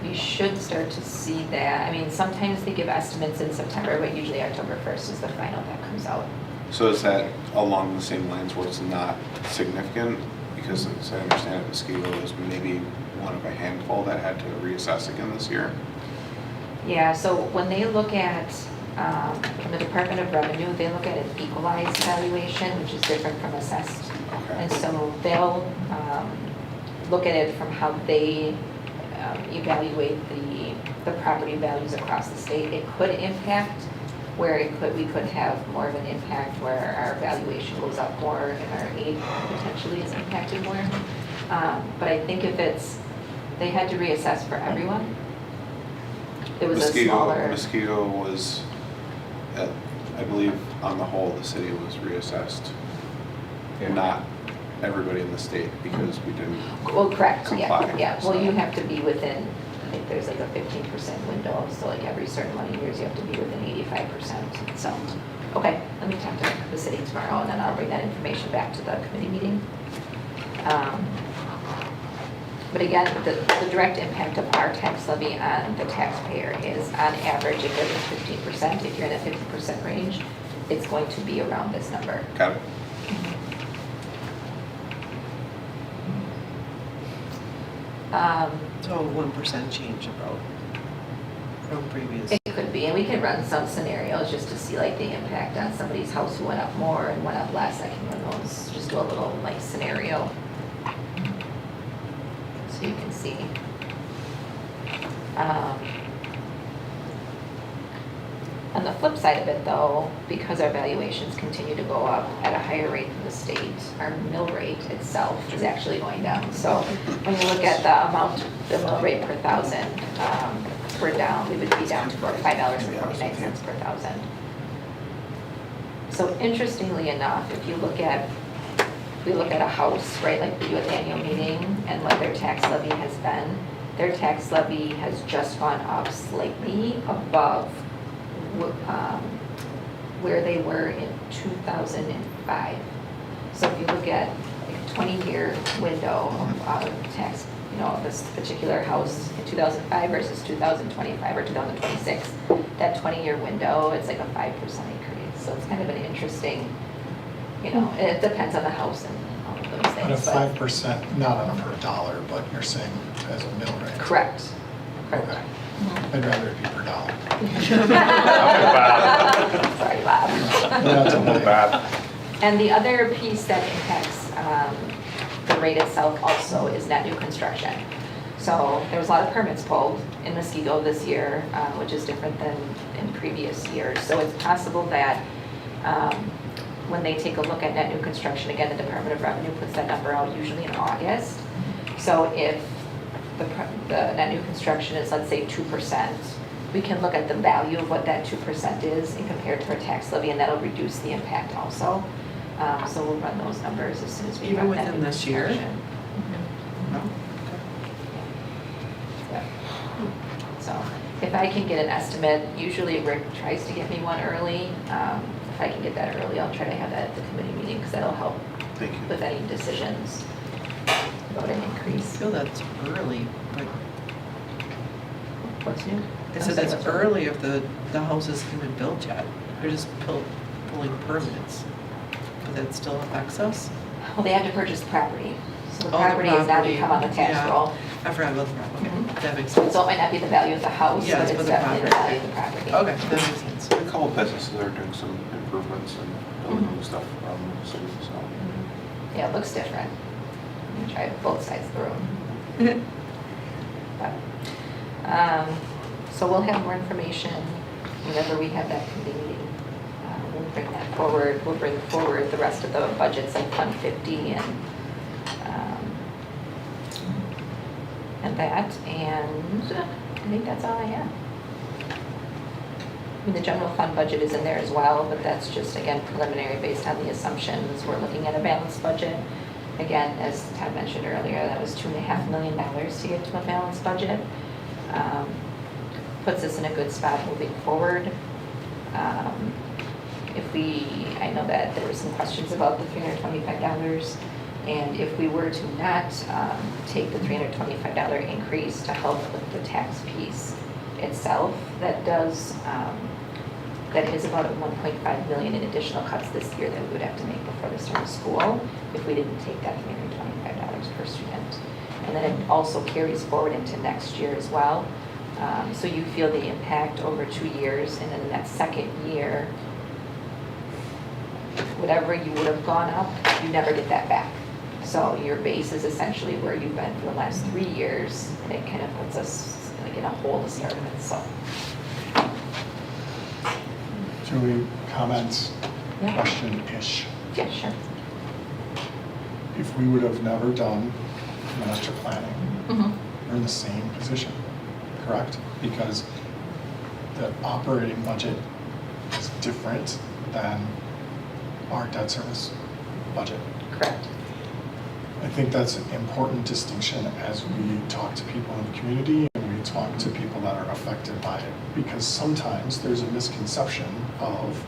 we should start to see that. I mean, sometimes they give estimates in September, but usually October 1st is the final that comes out. So is that along the same lines where it's not significant? Because as I understand it, Mosquito was maybe one of a handful that had to reassess again this year. Yeah, so when they look at, from the Department of Revenue, they look at an equalized valuation, which is different from assessed. Okay. And so they'll look at it from how they evaluate the property values across the state. It could impact where we could have more of an impact where our valuation goes up more and our aid potentially is impacted more. But I think if they had to reassess for everyone. It was a smaller. Mosquito was, I believe, on the whole, the city was reassessed. Not everybody in the state because we didn't. Well, correct, comply. yeah. Well, you have to be within, I think there's like a 15% window, so like every certain amount of years you have to be within 85%. So, okay, let me talk to the city tomorrow and then I'll bring that information back to the committee meeting. But again, the direct impact of our tax levy on the taxpayer is, on average, if it was 15%, if you're in the 50% range, it's going to be around this number. Got it. So 1% change about from previous. It could be, and we can run some scenarios just to see like the impact on somebody's house who went up more and went up less. I can run those, just do a little like scenario. So you can see. On the flip side of it though, because our valuations continue to go up at a higher rate than the state, our mill rate itself is actually going down. So when you look at the amount, the mill rate per thousand, we're down, we would be down to about $5.49 per thousand. So interestingly enough, if we look at a house, right, like we do at the annual meeting and what their tax levy has been, their tax levy has just gone up slightly above where they were in 2005. So if you look at like a 20-year window of tax this particular house in 2005 versus 2025 or 2026, that 20-year window, it's like a 5% increase. So it's kind of an interesting, it depends on the house and all of those But a things. 5%, not on a per dollar, but you're saying as a mill rate? Correct. Okay. I'd rather it be per dollar. Sorry, Bob. That's okay. Bad. And the other piece that impacts the rate itself also is net new construction. So there was a lot of permits pulled in Muskego this year, which is different than in previous years. So it's possible that when they take a look at net new construction, again, the Department of Revenue puts that number out usually in August. So if the net new construction is, let's say, 2%, we can look at the value of what that 2% is and compare it to our tax levy, and that'll reduce the impact also. So we'll run those numbers as soon as we Even run net within new this year? construction. No? Yeah. So if I can get an estimate, usually Rick tries to get me one early. If I can get that early, I'll try to have that at the committee meeting because that'll help Thank you. with any decisions about an I increase. feel that's early, but What's new? I said that's early if the houses haven't been built yet. They're just pulling permits. But that still affects us? Well, they have to purchase the property. So the Oh, the property is now property. become on the tax Yeah. roll. I forgot about the property. Mhm. Okay, that makes sense. So it might not be the value of the house, Yes, but but it's the definitely the property. value of the property. Okay, that makes sense. A couple businesses are doing some improvements and building new stuff around the city, so. Yeah, it looks different. You try both sides of the road. But, so we'll have more information whenever we have that committee meeting. We'll bring that forward. We'll bring forward the rest of the budgets like Fund 50 and that. And I think that's all I have. I mean, the general fund budget is in there as well, but that's just, again, preliminary based on the assumptions. We're looking at a balanced budget. Again, as Todd mentioned earlier, that was $2.5 million to get to a balanced budget. Puts us in a good spot moving forward. I know that there were some questions about the $325, and if we were to not take the $325 increase to help with the tax piece itself, that is about a $1.5 million in additional cuts this year that we would have to make before the start of school if we didn't take that $325 per student. And then it also carries forward into next year as well. So you feel the impact over 2 years, and then in that second year, whatever you would have gone up, you never get that back. So your base is essentially where you've been for the last 3 years, and it kind of puts us like in a hole to start with, so. Should we comment, Yeah. question-ish? Yeah, sure. If we would have never done master planning, Mhm. we're in the same position, correct? Because the operating budget is different than our debt service budget. Correct. I think that's an important distinction as we talk to people in the community and we talk to people that are affected by it. Because sometimes there's a misconception of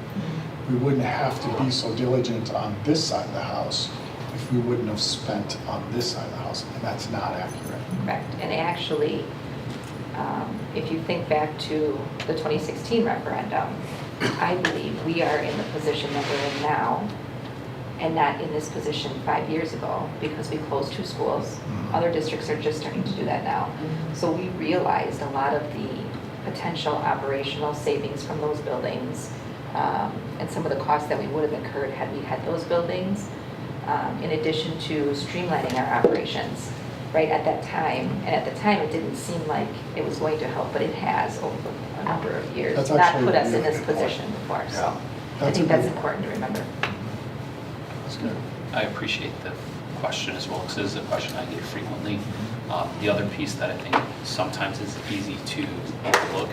we wouldn't have to be so diligent on this side of the house if we wouldn't have spent on this side of the house, and that's not accurate. Correct. And actually, if you think back to the 2016 referendum, I believe we are in the position that we're in now and not in this position 5 years ago because we closed 2 schools. Other districts are just starting to do that now. So we realized a lot of the potential operational savings from those buildings and some of the costs that we would have incurred had we had those buildings, in addition to streamlining our operations right at that time. And at the time, it didn't seem like it was going to help, but it has over a number of years. That's Not actually put a us in really this good point. position before, so I That's think a that's good- important to remember. That's good. I appreciate the question as well, because it is a question I get frequently. The other piece that I think sometimes is easy to overlook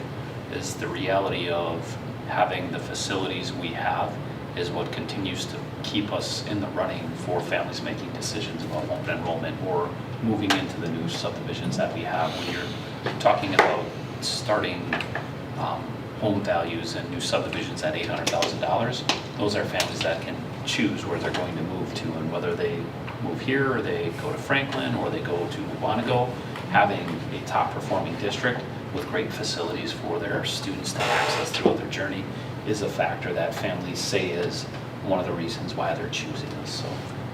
is the reality of having the facilities we have is what continues to keep us in the running for families making decisions about open enrollment or moving into the new subdivisions that we have. When you're talking about starting home values and new subdivisions at $800,000, those are families that can choose where they're going to move to and whether they move here, or they go to Franklin, or they go to Wanego, having a top-performing district with great facilities for their students to access throughout their journey is a factor that families say is one of the reasons why they're choosing us. So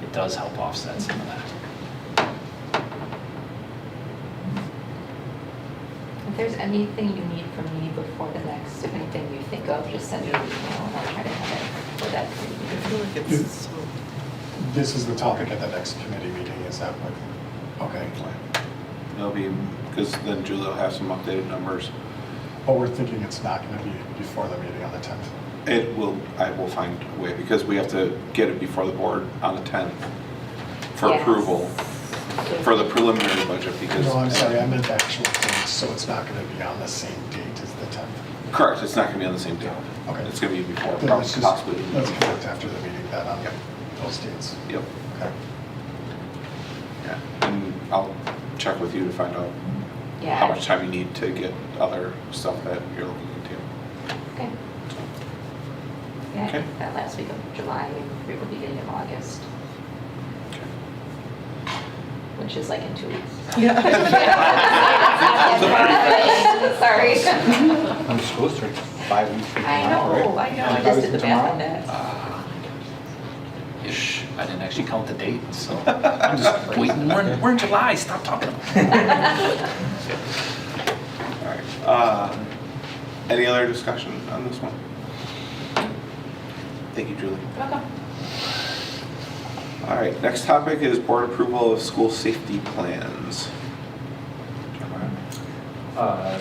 it does help offset some of that. If there's anything you need from me before the next, if anything you think of, just send me an email and I'll try to have it for that I committee. feel like it's so, This is the topic at the next committee meeting, is that what? Okay. It'll be, because then Julie will have some updated numbers. But we're thinking it's not going to be before the meeting on the 10th. I will find a way, because we have to get it before the board on the 10th for Yes. approval, for the preliminary budget, because. No, I'm sorry, I meant actual dates, so it's not going to be on the same date as the 10th. Correct, it's not gonna be on the same day. Okay. It's gonna be before, Then let's just, possibly. let's connect after the meeting then on Yep. those dates. Yep, Okay. yeah, and I'll check with you to find out Yeah. how much time you need to get other stuff that you're looking into. Okay. So, Yeah, Okay. that last week of July, we will be beginning of August, okay. which is like in 2 weeks. yeah. Sorry. I'm supposed to 5 weeks from I now, right? know, I just did the math on that. Ish, I didn't actually count the date, so I'm just waiting. We're in July, stop talking about it. All right, any other discussion on this one? Thank you, Julie. Welcome. All right, next topic is board approval of school safety plans.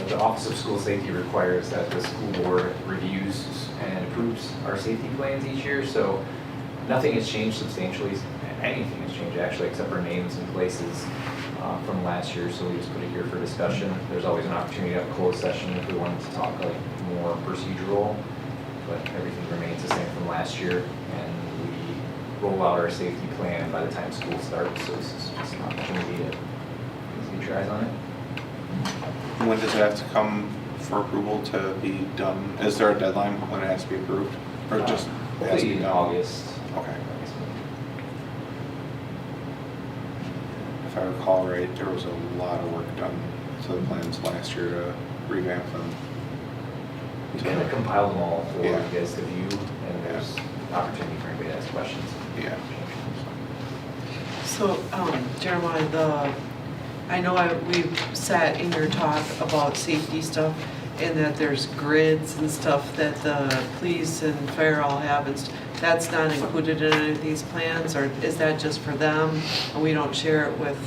The Office of School Safety requires that the school board reviews and approves our safety plans each year, so nothing has changed substantially. Anything has changed actually, except for names and places from last year, so we just put it here for discussion. There's always an opportunity to have a closed session if we wanted to talk like more procedural, but everything remains the same from last year, and we roll out our safety plan by the time school starts, so this is just an opportunity to get your eyes on it. When does it have to come for approval to be done? Is there a deadline when it has to be approved? Or just? it has to be Hopefully in done? August. Okay. If I recall right, there was a lot of work done to the plans last year to revamp them. We kind of compiled them all for you Yeah. guys to view, and there's opportunity for anybody to ask questions. Yeah. So, Jeremiah, I know we've sat in your talk about safety stuff and that there's grids and stuff that the police and fire all have and that's not included in any of these plans, or is that just for them and we don't share it with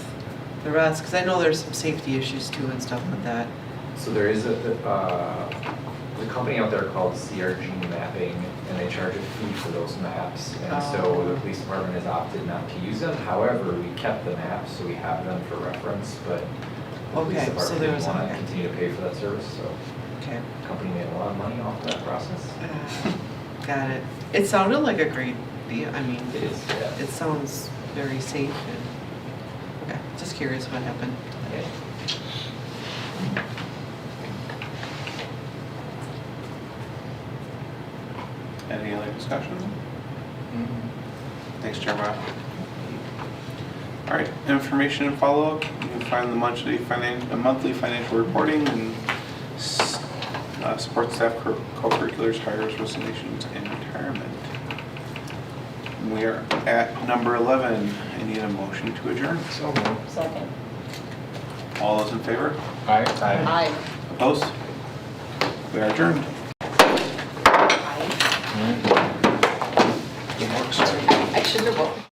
the rest? Because I know there's some safety issues too and stuff with that. So there is a company out there called CRG Mapping, and they charge a fee for those maps. And so the police department has opted not to use them. However, we kept the maps, so we have them for reference, but the police Okay, so department there didn't was want to a- continue to pay for that service, so Okay. the company made a lot of money off that process. Got it. It sounded like a great deal. I mean, It is, yeah. it sounds very safe and, okay, just curious what happened. Okay. Any other discussion? Thanks, Jeremiah. All right, information and follow-up. You can find the monthly financial reporting and support staff co-curriculars, hires, resignations, and retirement. We are at number 11. I need a motion to adjourn. So moved. Second. All those in favor? Aye. Aye. Opposed? We are adjourned. I shouldn't have voted.